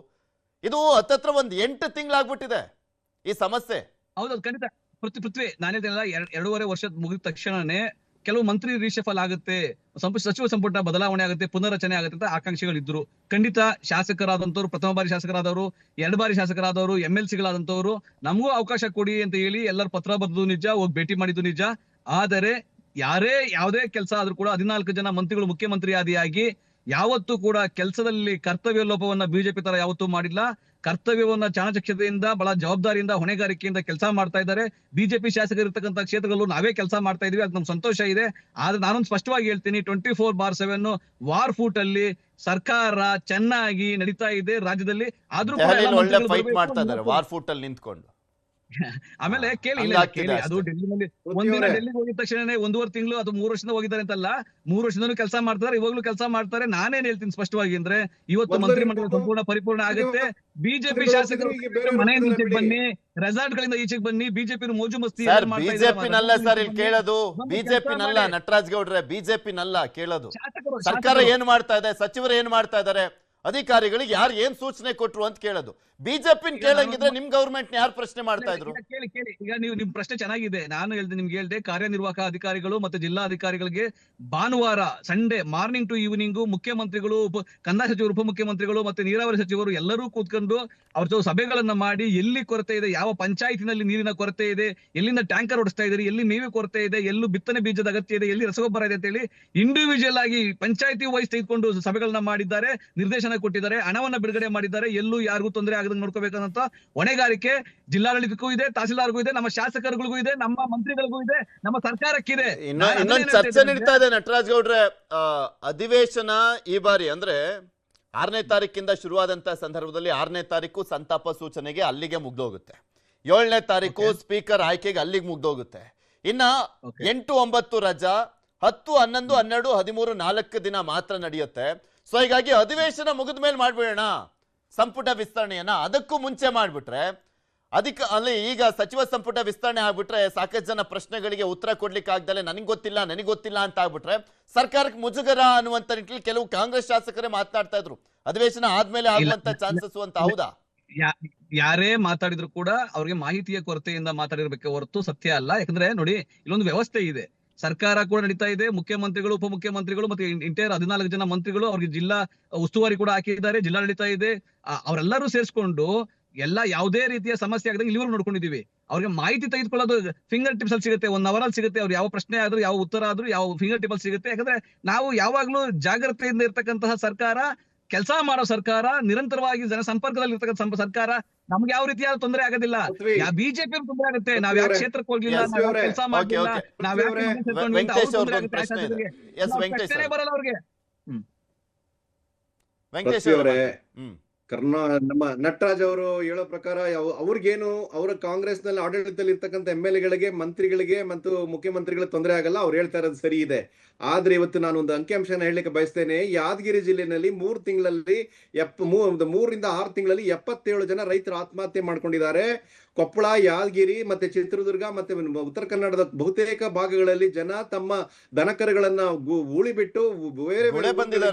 ಇದು ಹತ್ತತ್ರ 8 ತಿಂಗಳಾಗ್ಬಿಟ್ಟಿದೆ ಈ ಸಮಸ್ಯೆ. ಹೌದು, ಖಂಡಿತ ಪೃಥ್ವಿ. ನಾನೇನಿಲ್ಲ, 2.5 ವರ್ಷ ಮುಗಿದ ತಕ್ಷಣನೇ ಕೆಲವು ಮಂತ್ರಿ ರೀಶಫಲ್ ಆಗುತ್ತೆ, ಸಚಿವ ಸಂಪುಟ ಬದಲಾವಣೆ ಆಗುತ್ತೆ, ಪುನರಚನೆ ಆಗುತ್ತೆ ಅಂತ ಆಕಾಂಕ್ಷಿಗಳಿದ್ರು. ಖಂಡಿತ ಶಾಸಕರಾದಂತವ್ರು, ಪ್ರಥಮ ಬಾರಿ ಶಾಸಕರಾದವರು, 2 ಬಾರಿ ಶಾಸಕರಾದವರು, MLCಗಳಾದಂತವ್ರು ನಮಗೂ ಅವಕಾಶ ಕೊಡಿ ಅಂತ ಹೇಳಿ ಎಲ್ಲರೂ ಪತ್ರ ಬರೆದು ನಿಜ, ಹೋಗಿ ಭೇಟಿ ಮಾಡಿದ್ದು ನಿಜ. ಆದರೆ ಯಾವುದೇ ಕೆಲಸ ಆದ್ರೂ ಕೂಡ 14 ಜನ ಮಂತ್ರಿಗಳು ಮುಖ್ಯಮಂತ್ರಿ ಆದಿಯಾಗಿ ಯಾವತ್ತೂ ಕೂಡ ಕೆಲಸದಲ್ಲಿ ಕರ್ತವ್ಯ ಲೋಪವನ್ನ ಬಿಜೆಪಿ ತರ ಯಾವತ್ತೂ ಮಾಡಿಲ್ಲ. ಕರ್ತವ್ಯವನ್ನ ಚಾಣಚಕ್ಷತೆಯಿಂದ, ಬಹಳ ಜವಾಬ್ದಾರಿಯಿಂದ, ಹೊಣೆಗಾರಿಕೆಯಿಂದ ಕೆಲಸ ಮಾಡ್ತಾ ಇದ್ದಾರೆ. ಬಿಜೆಪಿ ಶಾಸಕರು ಇರ್ತಕ್ಕಂಥ ಕ್ಷೇತ್ರಗಳಲ್ಲೂ ನಾವೇ ಕೆಲಸ ಮಾಡ್ತಾ ಇದೀವಿ, ಅದು ನಮ್ಗೆ ಸಂತೋಷ ಇದೆ. ಆದ್ರೆ ನಾನೊಂದು ಸ್ಪಷ್ಟವಾಗಿ ಹೇಳ್ತೀನಿ, 24/7 ವಾರ್ ಫೂಟ್ ಅಲ್ಲಿ ಸರ್ಕಾರ ಚೆನ್ನಾಗಿ ನಡೀತಾ ಇದೆ ರಾಜ್ಯದಲ್ಲಿ. ಆದ್ರೂ ಒಳ್ಳೆ ಫೈಟ್ ಮಾಡ್ತಾ ಇದ್ದಾರೆ ವಾರ್ ಫೂಟ್ ಅಲ್ಲಿ ನಿಂತ್ಕೊಂಡು. ಆಮೇಲೆ ಕೇಳಿ, ಅದು ಡೆಲ್ಲಿನಲ್ಲಿ ಒಂದಿನ ಡೆಲ್ಲಿಗೆ ಹೋಗಿದ ತಕ್ಷಣ 1.5 ತಿಂಗಳು ಅದು 3 ವರ್ಷದಿಂದ ಹೋಗಿದ್ದಾರೆ ಅಂತಲ್ಲ, 3 ವರ್ಷದಲ್ಲೂ ಕೆಲಸ ಮಾಡ್ತಾರೆ, ಇವಾಗ್ಲೂ ಕೆಲಸ ಮಾಡ್ತಾರೆ. ನಾನೇನ್ ಹೇಳ್ತೀನಿ ಸ್ಪಷ್ಟವಾಗಿ ಅಂದ್ರೆ, ಇವತ್ತು ಮಂತ್ರಿಮಂಡಲ ಸಂಪೂರ್ಣ ಪರಿಪೂರ್ಣ ಆಗುತ್ತೆ. ಬಿಜೆಪಿ ಶಾಸಕರು ಮನೆಯಿಂದ ಈಚೆಗೆ ಬನ್ನಿ, ರೆಸಾರ್ಟ್ ಗಳಿಂದ ಈಚೆಗೆ ಬನ್ನಿ. ಬಿಜೆಪಿ ಮೋಜು ಮಸ್ತಿ ಬಿಜೆಪಿನಲ್ಲ ಸರ್ ಇಲ್ಲಿ ಕೇಳೋದು, ಬಿಜೆಪಿನಲ್ಲ ನಟರಾಜ್ ಗೌಡ್ರೆ, ಬಿಜೆಪಿನಲ್ಲ ಕೇಳೋದು. ಸರ್ಕಾರ ಏನ್ ಮಾಡ್ತಾ ಇದೆ, ಸಚಿವರು ಏನ್ ಮಾಡ್ತಾ ಇದಾರೆ, ಅಧಿಕಾರಿಗಳಿಗೆ ಯಾರು ಏನ್ ಸೂಚನೆ ಕೊಟ್ರು ಅಂತ ಕೇಳೋದು. ಬಿಜೆಪಿನ್ ಕೇಳಂಗಿದ್ರೆ ನಿಮ್ ಗವರ್ಮೆಂಟ್ ಯಾರು ಪ್ರಶ್ನೆ ಮಾಡ್ತಾ ಇದ್ರು? ಕೇಳಿ ಕೇಳಿ, ಈಗ ನೀವು ನಿಮ್ ಪ್ರಶ್ನೆ ಚೆನ್ನಾಗಿದೆ. ನಾನು ನಿಮ್ಗೆ ಹೇಳ್ದೆ, ಕಾರ್ಯನಿರ್ವಾಹಕ ಅಧಿಕಾರಿಗಳು ಮತ್ತೆ ಜಿಲ್ಲಾಧಿಕಾರಿಗಳಿಗೆ ಭಾನುವಾರ ಸಂಡೇ ಮಾರ್ನಿಂಗ್ ಟು ಈವ್ನಿಂಗ್ ಮುಖ್ಯಮಂತ್ರಿಗಳು, ಕಂದಾಯ ಸಚಿವರು, ಉಪಮುಖ್ಯಮಂತ್ರಿಗಳು ಮತ್ತೆ ನೀರಾವರಿ ಸಚಿವರು ಎಲ್ಲರೂ ಕೂತ್ಕೊಂಡು ಅವ್ರ ಜೊತೆ ಸಭೆಗಳನ್ನ ಮಾಡಿ, ಎಲ್ಲಿ ಕೊರತೆ ಇದೆ, ಯಾವ ಪಂಚಾಯತಿನಲ್ಲಿ ನೀರಿನ ಕೊರತೆ ಇದೆ, ಎಲ್ಲಿಂದ ಟ್ಯಾಂಕರ್ ಓಡಿಸ್ತಾ ಇದ್ದಾರೆ, ಎಲ್ಲಿ ಮೇವೆ ಕೊರತೆ ಇದೆ, ಎಲ್ಲೂ ಬಿತ್ತನೆ ಬೀಜದ ಅಗತ್ಯ ಇದೆ, ಎಲ್ಲಿ ರಸಗೊಬ್ಬರ ಇದೆ ಅಂತ ಹೇಳಿ ಇಂಡಿವಿಜುವಲ್ ಆಗಿ ಪಂಚಾಯತಿ ವೈಸ್ ತೆಗೆದುಕೊಂಡು ಸಭೆಗಳನ್ನ ಮಾಡಿದ್ದಾರೆ, ನಿರ್ದೇಶನ ಕೊಟ್ಟಿದ್ದಾರೆ, ಹಣವನ್ನ ಬಿಡುಗಡೆ ಮಾಡಿದ್ದಾರೆ. ಎಲ್ಲೂ ಯಾರಿಗೂ ತೊಂದರೆ ಆಗದಂಗೆ ನೋಡ್ಕೋಬೇಕಂತ ಹೊಣೆಗಾರಿಕೆ ಜಿಲ್ಲಾಡಳಿತಕ್ಕೂ ಇದೆ, ತಹಸೀಲ್ದಾರ್ಗೂ ಇದೆ, ನಮ್ಮ ಶಾಸಕರುಗಳಿಗೂ ಇದೆ, ನಮ್ಮ ಮಂತ್ರಿಗಳಿಗೂ ಇದೆ, ನಮ್ಮ ಸರ್ಕಾರಕ್ಕಿದೆ. ಇನ್ನೊಂದು ಚರ್ಚೆ ನಡೀತಾ ಇದೆ ನಟರಾಜ್ ಗೌಡ್ರೆ. ಅಧಿವೇಶನ ಈ ಬಾರಿ ಅಂದ್ರೆ 6ನೇ ತಾರೀಕಿಂದ ಶುರುವಾದಂತ ಸಂದರ್ಭದಲ್ಲಿ 6ನೇ ತಾರೀಕು ಸಂತಾಪ ಸೂಚನೆಗೆ ಅಲ್ಲಿಗೆ ಮುಗ್ದೋಗುತ್ತೆ. 7ನೇ ತಾರೀಕು ಸ್ಪೀಕರ್ ಆಯ್ಕೆಗೆ ಅಲ್ಲಿಗೆ ಮುಗ್ದೋಗುತ್ತೆ. ಇನ್ನ 8, 9 ರಜಾ, 10, 11, 12, 13, 4 ದಿನ ಮಾತ್ರ ನಡೆಯುತ್ತೆ. ಸೊ ಹೀಗಾಗಿ ಅಧಿವೇಶನ ಮುಗಿದ ಮೇಲೆ ಮಾಡ್ಬಿಡೋಣ ಸಂಪುಟ ವಿಸ್ತರಣೆಯನ್ನ. ಅದಕ್ಕೂ ಮುಂಚೆ ಮಾಡ್ಬಿಟ್ರೆ ಅಲ್ಲಿ ಈಗ ಸಚಿವ ಸಂಪುಟ ವಿಸ್ತರಣೆ ಆಗ್ಬಿಟ್ರೆ ಸಾಕಷ್ಟು ಜನ ಪ್ರಶ್ನೆಗಳಿಗೆ ಉತ್ತರ ಕೊಡ್ಲಿಕ್ಕೆ ಆಗ್ದಲೆ ನನಗೆ ಗೊತ್ತಿಲ್ಲ ಅಂತ ಆಗ್ಬಿಟ್ರೆ ಸರ್ಕಾರಕ್ಕೆ ಮುಜುಗರ ಅನ್ನುವಂತ ನಿಟ್ಟಿನಲ್ಲಿ ಕೆಲವು ಕಾಂಗ್ರೆಸ್ ಶಾಸಕರೇ ಮಾತನಾಡ್ತಾ ಇದ್ರು, ಅಧಿವೇಶನ ಆದ್ಮೇಲೆ ಆಗುವಂತ ಚಾನ್ಸಸ್ ಅಂತ. ಹೌದಾ? ಯಾರೇ ಮಾತಾಡಿದ್ರು ಕೂಡ ಅವ್ರಿಗೆ ಮಾಹಿತಿಯ ಕೊರತೆಯಿಂದ ಮಾತಾಡಿರ್ಬೇಕೆ ಹೊರತು ಸತ್ಯ ಅಲ್ಲ. ಯಾಕಂದ್ರೆ ನೋಡಿ, ಇಲ್ಲೊಂದು ವ್ಯವಸ್ಥೆ ಇದೆ, ಸರ್ಕಾರ ಕೂಡ ನಡೀತಾ ಇದೆ, ಮುಖ್ಯಮಂತ್ರಿಗಳು, ಉಪಮುಖ್ಯಮಂತ್ರಿಗಳು ಮತ್ತೆ ಇಂಟೈರ್ 14 ಜನ ಮಂತ್ರಿಗಳು, ಅವ್ರಿಗೆ ಜಿಲ್ಲಾ ಉಸ್ತುವಾರಿ ಕೂಡ ಹಾಕಿದ್ದಾರೆ, ಜಿಲ್ಲಾಡಳಿತ ಇದೆ, ಅವರೆಲ್ಲರೂ ಸೇರಿಸ್ಕೊಂಡು ಯಾವುದೇ ರೀತಿಯ ಸಮಸ್ಯೆ ಆಗದಂಗೆ ಇಲ್ಲಿವರೆಗೂ ನೋಡ್ಕೊಂಡಿದೀವಿ. ಅವ್ರಿಗೆ ಮಾಹಿತಿ ತೆಗೆದುಕೊಳ್ಳೋದು ಫಿಂಗರ್ ಟಿಪ್ಸ್ ಅಲ್ಲಿ ಸಿಗುತ್ತೆ, 1 hour ಅಲ್ಲಿ ಸಿಗುತ್ತೆ. ಅವ್ರು ಯಾವ ಪ್ರಶ್ನೆ ಆದ್ರೂ, ಯಾವ ಉತ್ತರ ಆದ್ರೂ, ಯಾವ ಫಿಂಗರ್ ಟಿಪ್ ಅಲ್ಲಿ ಸಿಗುತ್ತೆ. ಯಾಕಂದ್ರೆ ನಾವು ಯಾವಾಗ್ಲೂ ಜಾಗ್ರತೆಯಿಂದ ಇರ್ತಕ್ಕಂತಹ ಸರ್ಕಾರ, ಕೆಲಸ ಮಾಡೋ ಸರ್ಕಾರ, ನಿರಂತರವಾಗಿ ಜನ ಸಂಪರ್ಕದಲ್ಲಿ ಇರ್ತಕ್ಕಂಥ ಸರ್ಕಾರ. ನಮ್ಗೆ ಯಾವ ರೀತಿಯಾದ ತೊಂದರೆ ಆಗೋದಿಲ್ಲ. ಬಿಜೆಪಿ ತೊಂದರೆ ಆಗುತ್ತೆ, ನಾವ್ ಯಾವ ಕ್ಷೇತ್ರಕ್ಕೆ ಹೋಗ್ಲಿಲ್ಲ, ಕೆಲಸ ಮಾಡಿಲ್ಲ, ಬರಲ್ಲ ಅವ್ರಿಗೆ. ವೆಂಕಟೇಶ್ ಅವರೇ, ನಮ್ಮ ನಟರಾಜ್ ಅವರು ಹೇಳೋ ಪ್ರಕಾರ ಅವ್ರಿಗೇನು ಅವರ ಕಾಂಗ್ರೆಸ್ ನಲ್ಲಿ ಆಡಳಿತದಲ್ಲಿ ಇರ್ತಕ್ಕಂಥ MLA-ಗಳಿಗೆ, ಮಂತ್ರಿಗಳಿಗೆ ಮತ್ತು ಮುಖ್ಯಮಂತ್ರಿಗಳಿಗೆ ತೊಂದರೆ ಆಗಲ್ಲ, ಅವ್ರು ಹೇಳ್ತಾ ಇರೋದು ಸರಿ ಇದೆ. ಆದ್ರೆ ಇವತ್ತು ನಾನು ಒಂದು ಅಂಕಿಅಂಶನ ಹೇಳಲಿಕ್ಕೆ ಬಯಸ್ತೇನೆ. ಯಾದಗಿರಿ ಜಿಲ್ಲೆನಲ್ಲಿ 3 ತಿಂಗಳಲ್ಲಿ 3 ರಿಂದ 6 ತಿಂಗಳಲ್ಲಿ 77 ಜನ ರೈತರು ಆತ್ಮಹತ್ಯೆ ಮಾಡ್ಕೊಂಡಿದ್ದಾರೆ. ಕೊಪ್ಪಳ, ಯಾದಗಿರಿ ಮತ್ತೆ ಚಿತ್ರದುರ್ಗ ಮತ್ತೆ ಉತ್ತರ ಕನ್ನಡದ ಬಹುತೇಕ ಭಾಗಗಳಲ್ಲಿ ಜನ ತಮ್ಮ ದನಕರುಗಳನ್ನ ಉಳಿಬಿಟ್ಟು ಬೇರೆ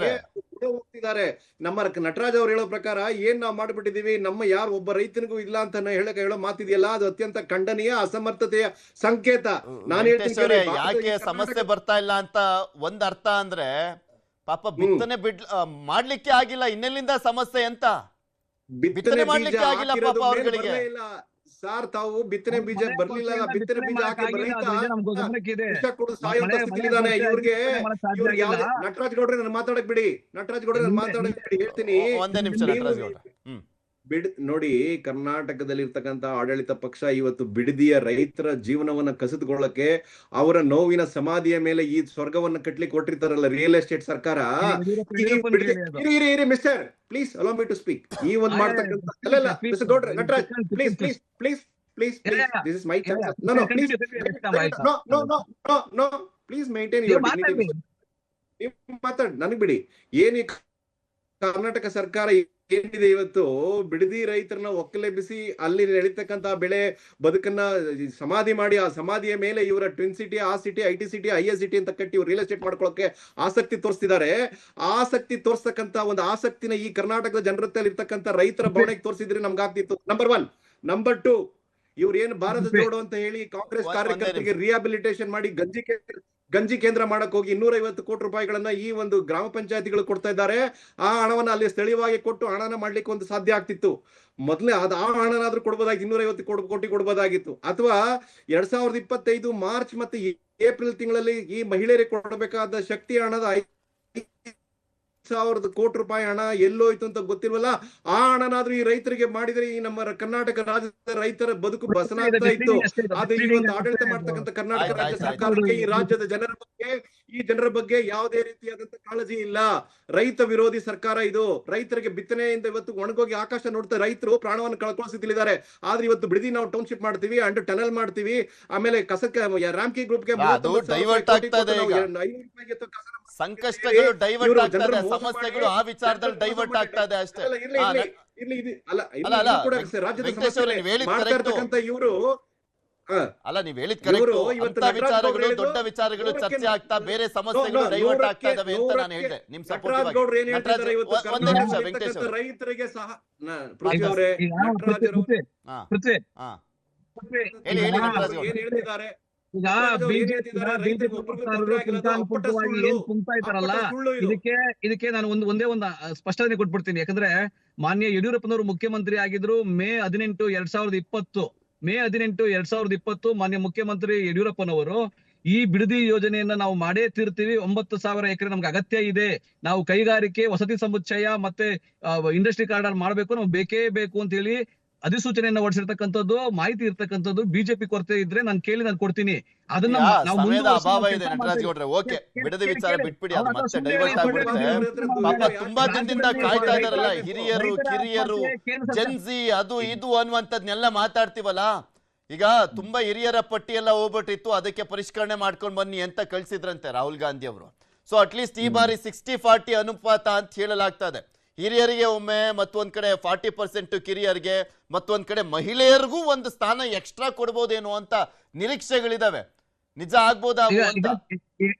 ಹೋಗ್ತಿದ್ದಾರೆ. ನಮ್ಮ ನಟರಾಜ್ ಅವ್ರು ಹೇಳೋ ಪ್ರಕಾರ ಏನ್ ನಾವು ಮಾಡ್ಬಿಟ್ಟಿದೀವಿ, ನಮ್ಮ ಯಾರು ಒಬ್ಬ ರೈತನಿಗೂ ಇಲ್ಲ ಅಂತ ಹೇಳೋ ಮಾತಿದೆಯಲ್ಲ, ಅದು ಅತ್ಯಂತ ಖಂಡನೀಯ, ಅಸಮರ್ಥತೆಯ ಸಂಕೇತ. ನಾನು ಹೇಳ್ತೀನಿ, ಯಾಕೆ ಸಮಸ್ಯೆ ಬರ್ತಾ ಇಲ್ಲ ಅಂತ ಒಂದ್ ಅರ್ಥ ಅಂದ್ರೆ ಪಾಪ ಬಿತ್ತನೆ ಮಾಡ್ಲಿಕ್ಕೆ ಆಗಿಲ್ಲ, ಇನ್ನೆಲ್ಲಿಂದ ಸಮಸ್ಯೆ ಅಂತ ಬಿತ್ತನೆ ಮಾಡ್ಲಿಕ್ಕೆ ಆಗಿಲ್ಲ ಪಾಪ ಅವ್ರಿಗೆ. ಸಾರ್, ತಾವು ಬಿತ್ತನೆ ಬೀಜ ಬರ್ಲಿಲ್ಲ, ಬಿತ್ತನೆ ಬೀಜ ಹಾಕಿ ಸ್ಥಿತಿಲಿದ್ದಾನೆ ಇವ್ರಿಗೆ. ನಟರಾಜ್ ಗೌಡ್ರೆ ನಾನು ಮಾತಾಡಕ್ ಬಿಡಿ, ಹೇಳ್ತೀನಿ. ಒಂದೇ ನಿಮಿಷ ನಟರಾಜ್ ಗೌಡ್ರೆ. ನೋಡಿ, ಕರ್ನಾಟಕದಲ್ಲಿ ಇರ್ತಕ್ಕಂತ ಆಡಳಿತ ಪಕ್ಷ ಇವತ್ತು ಬಿಡದಿಯ ರೈತರ ಜೀವನವನ್ನ ಕಸಿದುಕೊಳ್ಳಕ್ಕೆ, ಅವರ ನೋವಿನ ಸಮಾಧಿಯ ಮೇಲೆ ಈ ಸ್ವರ್ಗವನ್ನ ಕಟ್ಲಿಕ್ಕೆ ಕೊಟ್ಟಿರ್ತಾರಲ್ಲ ರಿಯಲ್ ಎಸ್ಟೇಟ್ ಸರ್ಕಾರ. Mister, please allow me to speak. ಈ ಒಂದು ಮಾಡ್ತಕ್ಕಂಥ Nataraj, please please please please this is my chance. No please maintain your dignity. ಮಾತಾಡಿ, ನನಗ್ ಬಿಡಿ. ಏನಿ ಕರ್ನಾಟಕ ಸರ್ಕಾರ ಏನಿದೆ ಇವತ್ತು, ಬಿಡದಿ ರೈತರನ್ನ ಒಕ್ಕಲೆಬ್ಬಿಸಿ ಅಲ್ಲಿ ನಡೀತಕ್ಕಂತ ಬೆಳೆ ಬದುಕನ್ನ ಸಮಾಧಿ ಮಾಡಿ, ಆ ಸಮಾಧಿಯ ಮೇಲೆ ಇವರ ಟ್ವಿನ್ ಸಿಟಿ, ಆ city, IT city, IS city ಅಂತ ಕಟ್ಟಿ ಇವ್ರು ರಿಯಲ್ ಎಸ್ಟೇಟ್ ಮಾಡ್ಕೊಳ್ಳೋಕೆ ಆಸಕ್ತಿ ತೋರಿಸ್ತಿದ್ದಾರೆ. ಆಸಕ್ತಿ ತೋರ್ಸ್ತಕ್ಕಂತ ಒಂದು ಆಸಕ್ತಿನ ಈ ಕರ್ನಾಟಕದ ಜನರತ್ತಲ್ಲಿ ಇರ್ತಕ್ಕಂಥ ರೈತರ ಬವಣೆಗೆ ತೋರಿಸಿದ್ರೆ ನಮ್ಗಾಗ್ತಿತ್ತು. ನಂಬರ್ 1. ನಂಬರ್ 2, ಇವ್ರು ಏನು ಭಾರತ ಜೋಡೋ ಅಂತ ಹೇಳಿ ಕಾಂಗ್ರೆಸ್ ಕಾರ್ಯಕರ್ತರಿಗೆ ರಿಹಾಬಿಲಿಟೇಷನ್ ಮಾಡಿ ಗಂಜಿ ಕೇಂದ್ರ ಮಾಡಕ್ ಹೋಗಿ 250 ಕೋಟಿ ರೂಪಾಯಿಗಳನ್ನ ಈ ಒಂದು ಗ್ರಾಮ ಪಂಚಾಯತಿಗಳು ಕೊಡ್ತಾ ಇದ್ದಾರೆ. ಆ ಹಣವನ್ನ ಅಲ್ಲಿ ಸ್ಥಳೀಯವಾಗಿ ಕೊಟ್ಟು ಹಣನ ಮಾಡ್ಲಿಕ್ಕೆ ಒಂದು ಸಾಧ್ಯ ಆಗ್ತಿತ್ತು. ಮೊದಲೇ ಆ ಹಣನಾದ್ರೂ ಕೊಡ್ಬೋದಾಗಿತ್ತು, 250 ಕೋಟಿ ಕೊಡ್ಬೋದಾಗಿತ್ತು. ಅಥವಾ 2025 ಮಾರ್ಚ್ ಮತ್ತೆ ಏಪ್ರಿಲ್ ತಿಂಗಳಲ್ಲಿ ಈ ಮಹಿಳೆಯರಿಗೆ ಕೊಡಬೇಕಾದ ಶಕ್ತಿ ಹಣದ 5,000 ಕೋಟಿ ರೂಪಾಯಿ ಹಣ ಎಲ್ಲೋಯ್ತು ಅಂತ ಗೊತ್ತಿಲ್ವಲ್ಲ. ಆ ಹಣನಾದ್ರೂ ಈ ರೈತರಿಗೆ ಮಾಡಿದ್ರೆ ಈ ನಮ್ಮ ಕರ್ನಾಟಕ ರಾಜ್ಯದ ರೈತರ ಬದುಕು ಬಸನಾಗ್ತಾ ಇತ್ತು. ಆದ್ರೆ ಈ ಒಂದು ಆಡಳಿತ ಮಾಡ್ತಕ್ಕಂಥ ಕರ್ನಾಟಕ ರಾಜ್ಯ ಸರ್ಕಾರಕ್ಕೆ ಈ ರಾಜ್ಯದ ಜನರ ಬಗ್ಗೆ ಯಾವುದೇ ರೀತಿಯಾದಂತ ಕಾಳಜಿ ಇಲ್ಲ. ರೈತ ವಿರೋಧಿ ಸರ್ಕಾರ ಇದು. ರೈತರಿಗೆ ಬಿತ್ತನೆಯಿಂದ ಇವತ್ತು ಒಣಗೋಗಿ ಆಕಾಶ ನೋಡ್ತಾ ರೈತರು ಪ್ರಾಣವನ್ನು ಕಳ್ಕೊಳ್ಳಿದ್ದಾರೆ. ಆದ್ರೆ ಇವತ್ತು ಬಿಡದಿ ನಾವು ಟೌನ್ಶಿಪ್ ಮಾಡ್ತೀವಿ, ಅಂಡರ್ ಟನಲ್ ಮಾಡ್ತೀವಿ, ಆಮೇಲೆ ಕಸಕ್ಕೆ ರಾಮ್ಕಿ ಗ್ರೂಪ್ಗೆ ಸಂಕಷ್ಟಗಳು ಡೈವರ್ಟ್ ಆಗ್ತದೆ, ಸಮಸ್ಯೆಗಳು ಆ ವಿಚಾರದಲ್ಲಿ ಡೈವರ್ಟ್ ಆಗ್ತಾ ಇದೆ ಅಷ್ಟೇ. ರಾಜ್ಯದ ಸಮಸ್ಯೆ ಮಾಡ್ತಾ ಇರ್ತಕ್ಕಂಥ ಇವರು ಅಲ್ಲ ನೀವ್ ಹೇಳಿದ್ ಕರೆಕ್ಟ್. ಅಂತ ವಿಚಾರಗಳು ದೊಡ್ಡ ವಿಚಾರಗಳು ಚರ್ಚೆ ಆಗ್ತಾ ಬೇರೆ ಸಮಸ್ಯೆಗಳು ಡೈವರ್ಟ್ ಆಗ್ತಾ ಇದಾವೆ ಅಂತ ನಾನು ಹೇಳಿದೆ. ನಿಮ್ ಸಪೋರ್ಟಿವ್ ಒಂದೇ ನಿಮಿಷ ವೆಂಕಟೇಶ್ ಅವರು. ರೈತರಿಗೆ ಸಹ ಹೇಳಿ ಹೇಳಿ ನಟರಾಜ್ ಗೌಡ್ರೆ. ಈಗ ಏನ್ ಕುಂತಾ ಇದ್ದಾರಲ್ಲ, ಇದಕ್ಕೆ ನಾನು ಒಂದೇ ಒಂದು ಸ್ಪಷ್ಟನೆ ಕೊಟ್ಬಿಡ್ತೀನಿ. ಯಾಕಂದ್ರೆ ಮಾನ್ಯ ಯಡಿಯೂರಪ್ಪನವರು ಮುಖ್ಯಮಂತ್ರಿ ಆಗಿದ್ರು ಮೇ 18, 2020. ಮೇ 18, 2020 ಮಾನ್ಯ ಮುಖ್ಯಮಂತ್ರಿ ಯಡಿಯೂರಪ್ಪನವರು ಈ ಬಿಡದಿ ಯೋಜನೆಯನ್ನ ನಾವು ಮಾಡೇ ತೀರ್ತೀವಿ, 9,000 ಎಕರೆ ನಮ್ಗೆ ಅಗತ್ಯ ಇದೆ, ನಾವು ಕೈಗಾರಿಕೆ ವಸತಿ ಸಮುಚ್ಚಯ ಮತ್ತೆ ಇಂಡಸ್ಟ್ರಿ ಕಾರಿಡಾರ್ ಮಾಡ್ಬೇಕು, ನಾವು ಬೇಕೇ ಬೇಕು ಅಂತ ಹೇಳಿ ಅಧಿಸೂಚನೆಯನ್ನ ಹೊರಡಿಸಿರ್ತಕ್ಕಂಥದ್ದು, ಮಾಹಿತಿ ಇರ್ತಕ್ಕಂಥದ್ದು. ಬಿಜೆಪಿ ಕೊರತೆ ಇದ್ರೆ ನಾನು ಕೊಡ್ತೀನಿ. ಅದನ್ನ ನಾವು ಸಮಯದ ಅಭಾವ ಇದೆ ನಟರಾಜ್ ಗೌಡ್ರೆ. ಓಕೆ, ಬಿಡದಿ ವಿಚಾರ ಬಿಟ್ಬಿಡಿ, ಅದು ಮತ್ತೆ ಡೈವರ್ಟ್ ಆಗ್ಬಿಡುತ್ತೆ. ಪಾಪ ತುಂಬಾ ದಿನದಿಂದ ಕಾಯ್ತಾ ಇದಾರಲ್ಲ ಹಿರಿಯರು ಕಿರಿಯರು ಜೆನ್ಸಿ ಅದು ಇದು ಅನ್ನುವಂಥದ್ನೆಲ್ಲ ಮಾತಾಡ್ತೀವಲ್ಲ. ಈಗ ತುಂಬಾ ಹಿರಿಯರ ಪಟ್ಟಿ ಎಲ್ಲ ಹೋಗ್ಬಿಟ್ಟಿತ್ತು, ಅದಕ್ಕೆ ಪರಿಷ್ಕರಣೆ ಮಾಡ್ಕೊಂಡು ಬನ್ನಿ ಅಂತ ಕಳ್ಸಿದ್ರಂತೆ ರಾಹುಲ್ ಗಾಂಧಿ ಅವರು. ಸೊ ಅಟ್ಲೀಸ್ಟ್ ಈ ಬಾರಿ 60-40 ಅನುಪಾತ ಅಂತ ಹೇಳಲಾಗ್ತಾ ಇದೆ. ಹಿರಿಯರಿಗೆ ಒಮ್ಮೆ, ಮತ್ತೊಂದ್ ಕಡೆ 40% ಕಿರಿಯರಿಗೆ, ಮತ್ತೊಂದ್ ಕಡೆ ಮಹಿಳೆಯರಿಗೂ ಒಂದು ಸ್ಥಾನ ಎಕ್ಸ್ಟ್ರಾ ಕೊಡ್ಬೋದೇನೋ ಅಂತ ನಿರೀಕ್ಷೆಗಳಿದಾವೆ. ನಿಜ ಆಗ್ಬೋದಾ ಅಂತ?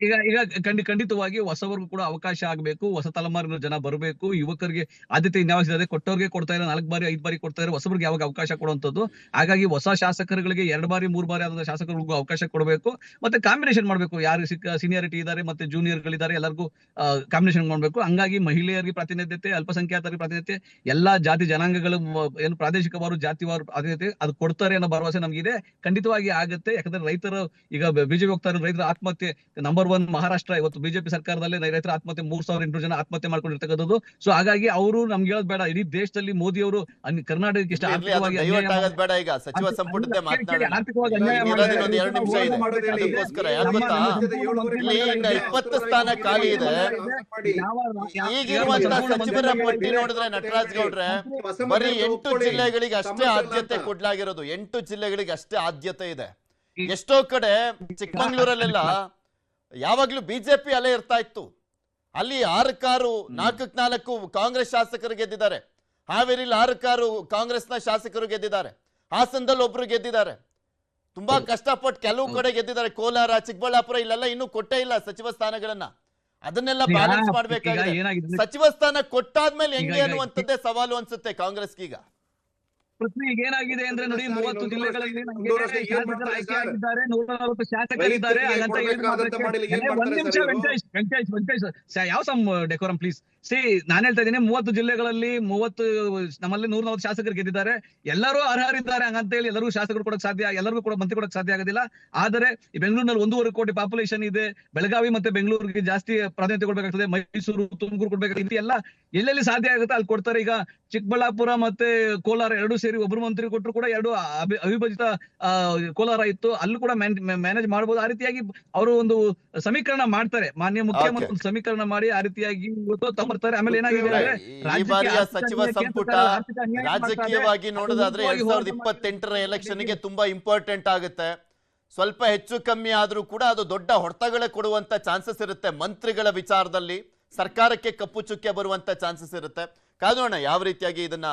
ಈಗ ಖಂಡಿತವಾಗಿ ಹೊಸವರ್ಗೂ ಕೂಡ ಅವಕಾಶ ಆಗ್ಬೇಕು, ಹೊಸ ತಲೆಮಾರಿನ ಜನ ಬರಬೇಕು, ಯುವಕರಿಗೆ ಆದ್ಯತೆ ಇನ್ಯಾವ ಕೊಟ್ಟವ್ರಿಗೆ ಕೊಡ್ತಾ ಇರೋ 4 ಬಾರಿ 5 ಬಾರಿ ಕೊಡ್ತಾ ಇರೋ ಹೊಸಬರಿಗೆ ಯಾವಾಗ ಅವಕಾಶ ಕೊಡುವಂಥದ್ದು. ಹಾಗಾಗಿ ಹೊಸ ಶಾಸಕರುಗಳಿಗೆ 2 ಬಾರಿ 3 ಬಾರಿ ಆದ ಶಾಸಕರಿಗೂ ಅವಕಾಶ ಕೊಡಬೇಕು, ಮತ್ತೆ ಕಾಂಬಿನೇಷನ್ ಮಾಡ್ಬೇಕು. ಯಾರು ಸೀನಿಯಾರಿಟಿ ಇದ್ದಾರೆ ಮತ್ತೆ ಜೂನಿಯರ್ಗಳಿದ್ದಾರೆ ಎಲ್ಲರಿಗೂ ಕಾಂಬಿನೇಷನ್ ಮಾಡ್ಬೇಕು. ಹಂಗಾಗಿ ಮಹಿಳೆಯರಿಗೆ ಪ್ರಾತಿನಿಧ್ಯತೆ, ಅಲ್ಪಸಂಖ್ಯಾತರಿಗೆ ಪ್ರಾತಿನಿಧ್ಯತೆ, ಎಲ್ಲಾ ಜಾತಿ ಜನಾಂಗಗಳು ಏನು ಪ್ರಾದೇಶಿಕವಾರು ಜಾತಿವಾರು ಪ್ರಾತಿನಿಧ್ಯತೆ ಅದು ಕೊಡ್ತಾರೆ ಅನ್ನೋ ಭರವಸೆ ನಮಗಿದೆ. ಖಂಡಿತವಾಗಿ ಆಗುತ್ತೆ. ಯಾಕಂದ್ರೆ ರೈತರು ಈಗ ಬಿಜೆಪಿ ಹೋಗ್ತಾ ಇರೋ ರೈತರ ಆತ್ಮಹತ್ಯೆ ನಂಬರ್ 1 ಮಹಾರಾಷ್ಟ್ರ. ಇವತ್ತು ಬಿಜೆಪಿ ಸರ್ಕಾರದಲ್ಲಿ ರೈತರ ಆತ್ಮಹತ್ಯೆ 3,800 ಜನ ಆತ್ಮಹತ್ಯೆ ಮಾಡ್ಕೊಂಡಿರ್ತಕ್ಕಂಥದ್ದು. ಸೊ ಹಾಗಾಗಿ ಅವರು ನಮ್ಗೆ ಹೇಳೋದು ಬೇಡ, ಇಡೀ ದೇಶದಲ್ಲಿ ಮೋದಿ ಅವರು ಕರ್ನಾಟಕಕ್ಕೆ ಇಷ್ಟ ಆರ್ಥಿಕವಾಗಿ ಬೇಡ. ಈಗ ಸಚಿವ ಸಂಪುಟದ ಆರ್ಥಿಕವಾಗಿ ಅನ್ಯಾಯ 2 ನಿಮಿಷ ಇದೆ. ಅದಕ್ಕೋಸ್ಕರ ಯಾರು ಗೊತ್ತಾ, ಇಲ್ಲಿ 20 ಸ್ಥಾನ ಖಾಲಿ ಇದೆ. ಈಗಿರುವಂತಹ ಸಚಿವರ ಪಟ್ಟಿ ನೋಡಿದ್ರೆ ನಟರಾಜ್ ಗೌಡ್ರೆ, ಬರೀ 8 ಜಿಲ್ಲೆಗಳಿಗೆ ಅಷ್ಟೇ ಆದ್ಯತೆ ಕೊಡ್ಲಾಗಿರೋದು. 8 ಜಿಲ್ಲೆಗಳಿಗೆ ಅಷ್ಟೇ ಆದ್ಯತೆ ಇದೆ. ಎಷ್ಟೋ ಕಡೆ ಚಿಕ್ಕಮಂಗ್ಳೂರಲ್ಲೆಲ್ಲ ಯಾವಾಗ್ಲೂ ಬಿಜೆಪಿ ಅಲೆ ಇರ್ತಾ ಇತ್ತು. ಅಲ್ಲಿ 4 ಕಾಂಗ್ರೆಸ್ ಶಾಸಕರು ಗೆದ್ದಿದ್ದಾರೆ. ಹಾವೇರಿಲಿ 6 ಕಾಂಗ್ರೆಸ್ನ ಶಾಸಕರು ಗೆದ್ದಿದ್ದಾರೆ. ಹಾಸನದಲ್ಲಿ ಒಬ್ರು ಗೆದ್ದಿದ್ದಾರೆ. ತುಂಬಾ ಕಷ್ಟಪಟ್ಟು ಕೆಲವು ಕಡೆ ಗೆದ್ದಿದ್ದಾರೆ. ಕೋಲಾರ, ಚಿಕ್ಕಬಳ್ಳಾಪುರ ಇಲ್ಲೆಲ್ಲ ಇನ್ನೂ ಕೊಟ್ಟೇ ಇಲ್ಲ ಸಚಿವ ಸ್ಥಾನಗಳನ್ನ. ಅದನ್ನೆಲ್ಲ ಬ್ಯಾಲೆನ್ಸ್ ಮಾಡ್ಬೇಕಾಗಿದೆ. ಸಚಿವ ಸ್ಥಾನ ಕೊಟ್ಟಾದ್ಮೇಲೆ ಹೆಂಗೆ ಅನ್ನುವಂಥದ್ದೇ ಸವಾಲು ಅನ್ಸುತ್ತೆ ಕಾಂಗ್ರೆಸ್ಗೀಗ. ಈಗ ಏನಾಗಿದೆ ಅಂದ್ರೆ ನೋಡಿ, 30 ಜಿಲ್ಲೆಗಳಲ್ಲಿ ಆಯ್ಕೆ ಆಗಿದ್ದಾರೆ, 140 ಶಾಸಕರಿದ್ದಾರೆ. ವೆಂಕಟೇಶ್ ಯಾವ ಸಮ್ ಡೆಕೋರಂ ಪ್ಲೀಸ್. ನಾನು ಹೇಳ್ತಾ ಇದ್ದೀನಿ, 30 ಜಿಲ್ಲೆಗಳಲ್ಲಿ ನಮ್ಮಲ್ಲಿ 140 ಶಾಸಕರು ಗೆದ್ದಿದ್ದಾರೆ. ಎಲ್ಲರೂ ಅರ್ಹರಿದ್ದಾರೆ ಹಂಗಂತ ಹೇಳಿ ಎಲ್ಲರಿಗೂ ಶಾಸಕರು ಕೊಡಕ್ ಸಾಧ್ಯ, ಎಲ್ಲರಿಗೂ ಕೂಡ ಮಂತ್ರಿ ಕೊಡಕ್ ಸಾಧ್ಯ ಆಗೋದಿಲ್ಲ. ಆದರೆ ಬೆಂಗಳೂರಿನಲ್ಲಿ 1.5 ಕೋಟಿ ಪಾಪ್ಯುಲೇಷನ್ ಇದೆ. ಬೆಳಗಾವಿ ಮತ್ತೆ ಬೆಂಗಳೂರಿಗೆ ಜಾಸ್ತಿ ಪ್ರಾಧಾನ್ಯತೆ ಕೊಡ್ಬೇಕಾಗ್ತದೆ. ಮೈಸೂರು, ತುಮಕೂರು ಕೊಡ್ಬೇಕಾಗ್ತದೆ. ಎಲ್ಲ ಎಲ್ಲೆಲ್ಲಿ ಸಾಧ್ಯ ಆಗುತ್ತೆ ಅಲ್ಲಿ ಕೊಡ್ತಾರೆ. ಈಗ ಚಿಕ್ಕಬಳ್ಳಾಪುರ ಮತ್ತೆ ಕೋಲಾರ 2 ಸೇರಿ ಒಬ್ರು ಮಂತ್ರಿ ಕೊಟ್ಟರು ಕೂಡ 2 ಅವಿಭಜಿತ ಕೋಲಾರ ಇತ್ತು, ಅಲ್ಲೂ ಕೂಡ ಮ್ಯಾನೇಜ್ ಮಾಡಬಹುದು. ಆ ರೀತಿಯಾಗಿ ಅವರು ಒಂದು ಸಮೀಕರಣ ಮಾಡ್ತಾರೆ. ಮಾನ್ಯ ಮುಖ್ಯಮಂತ್ರಿ ಸಮೀಕರಣ ಮಾಡಿ ಆ ರೀತಿಯಾಗಿ ಬರ್ತಾರೆ. ಆಮೇಲೆ ಏನಾಗಿದೆ ಅಂದ್ರೆ, ಈ ಬಾರಿಯ ಸಚಿವ ಸಂಪುಟ ರಾಜಕೀಯವಾಗಿ ನೋಡೋದಾದ್ರೆ 2028ರ ಎಲೆಕ್ಷನ್ಗೆ ತುಂಬಾ ಇಂಪಾರ್ಟೆಂಟ್ ಆಗುತ್ತೆ. ಸ್ವಲ್ಪ ಹೆಚ್ಚು ಕಮ್ಮಿ ಆದ್ರೂ ಕೂಡ ಅದು ದೊಡ್ಡ ಹೊಡೆತಗಳೇ ಕೊಡುವಂತ ಚಾನ್ಸಸ್ ಇರುತ್ತೆ. ಮಂತ್ರಿಗಳ ವಿಚಾರದಲ್ಲಿ ಸರ್ಕಾರಕ್ಕೆ ಕಪ್ಪು ಚುಕ್ಕೆ ಬರುವಂತ ಚಾನ್ಸಸ್ ಇರುತ್ತೆ. ಕಾದೋಣ ಯಾವ ರೀತಿಯಾಗಿ ಇದನ್ನ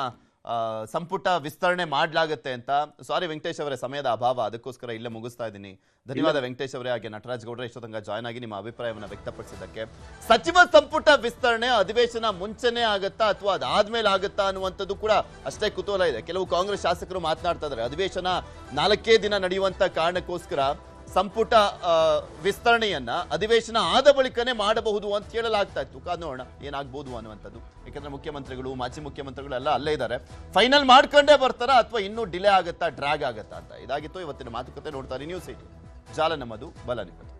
ಸಂಪುಟ ವಿಸ್ತರಣೆ ಮಾಡಲಾಗುತ್ತೆ ಅಂತ. ಸಾರಿ ವೆಂಕಟೇಶ್ ಅವರೇ, ಸಮಯದ ಅಭಾವ, ಅದಕ್ಕೋಸ್ಕರ ಇಲ್ಲೇ ಮುಗಿಸ್ತಾ ಇದ್ದೀನಿ. ಧನ್ಯವಾದ ವೆಂಕಟೇಶ್ ಅವರೇ, ಹಾಗೆ ನಟರಾಜ್ ಗೌಡ್ರೆ ಇಷ್ಟೊತ್ತಂಗ ಜಾಯ್ನ್ ಆಗಿ ನಿಮ್ಮ ಅಭಿಪ್ರಾಯವನ್ನು ವ್ಯಕ್ತಪಡಿಸಿದ್ದಕ್ಕೆ. ಸಚಿವ ಸಂಪುಟ ವಿಸ್ತರಣೆ ಅಧಿವೇಶನ ಮುಂಚೆನೇ ಆಗುತ್ತಾ ಅಥವಾ ಅದಾದ್ಮೇಲೆ ಆಗುತ್ತಾ ಅನ್ನುವಂಥದ್ದು ಕೂಡ ಅಷ್ಟೇ ಕುತೂಹಲ ಇದೆ. ಕೆಲವು ಕಾಂಗ್ರೆಸ್ ಶಾಸಕರು ಮಾತನಾಡ್ತಾ ಇದ್ದಾರೆ, ಅಧಿವೇಶನ 4 ದಿನ ನಡೆಯುವಂತ ಕಾರಣಕ್ಕೋಸ್ಕರ ಸಂಪುಟ ವಿಸ್ತರಣೆಯನ್ನ ಅಧಿವೇಶನ ಆದ ಬಳಿಕನೇ ಮಾಡಬಹುದು ಅಂತ ಹೇಳಲಾಗ್ತಾ ಇತ್ತು. ಕಾನೋಣ ಏನಾಗಬಹುದು ಅನ್ನುವಂಥದ್ದು. ಯಾಕಂದ್ರೆ ಮುಖ್ಯಮಂತ್ರಿಗಳು, ಮಾಜಿ ಮುಖ್ಯಮಂತ್ರಿಗಳು ಎಲ್ಲ ಅಲ್ಲೇ ಇದ್ದಾರೆ. ಫೈನಲ್ ಮಾಡ್ಕೊಂಡೇ ಬರ್ತಾರಾ ಅಥವಾ ಇನ್ನೂ ಡಿಲೇ ಆಗುತ್ತಾ, ಡ್ರ್ಯಾಗ್ ಆಗುತ್ತಾ ಅಂತ. ಇದಾಗಿತ್ತು ಇವತ್ತಿನ ಮಾತುಕತೆ. ನೋಡ್ತಾರೆ ನ್ಯೂಸ್ 18, ಜಾಲ ನಮ್ಮದು, ಬಲ ನಿಮ್ಮದು.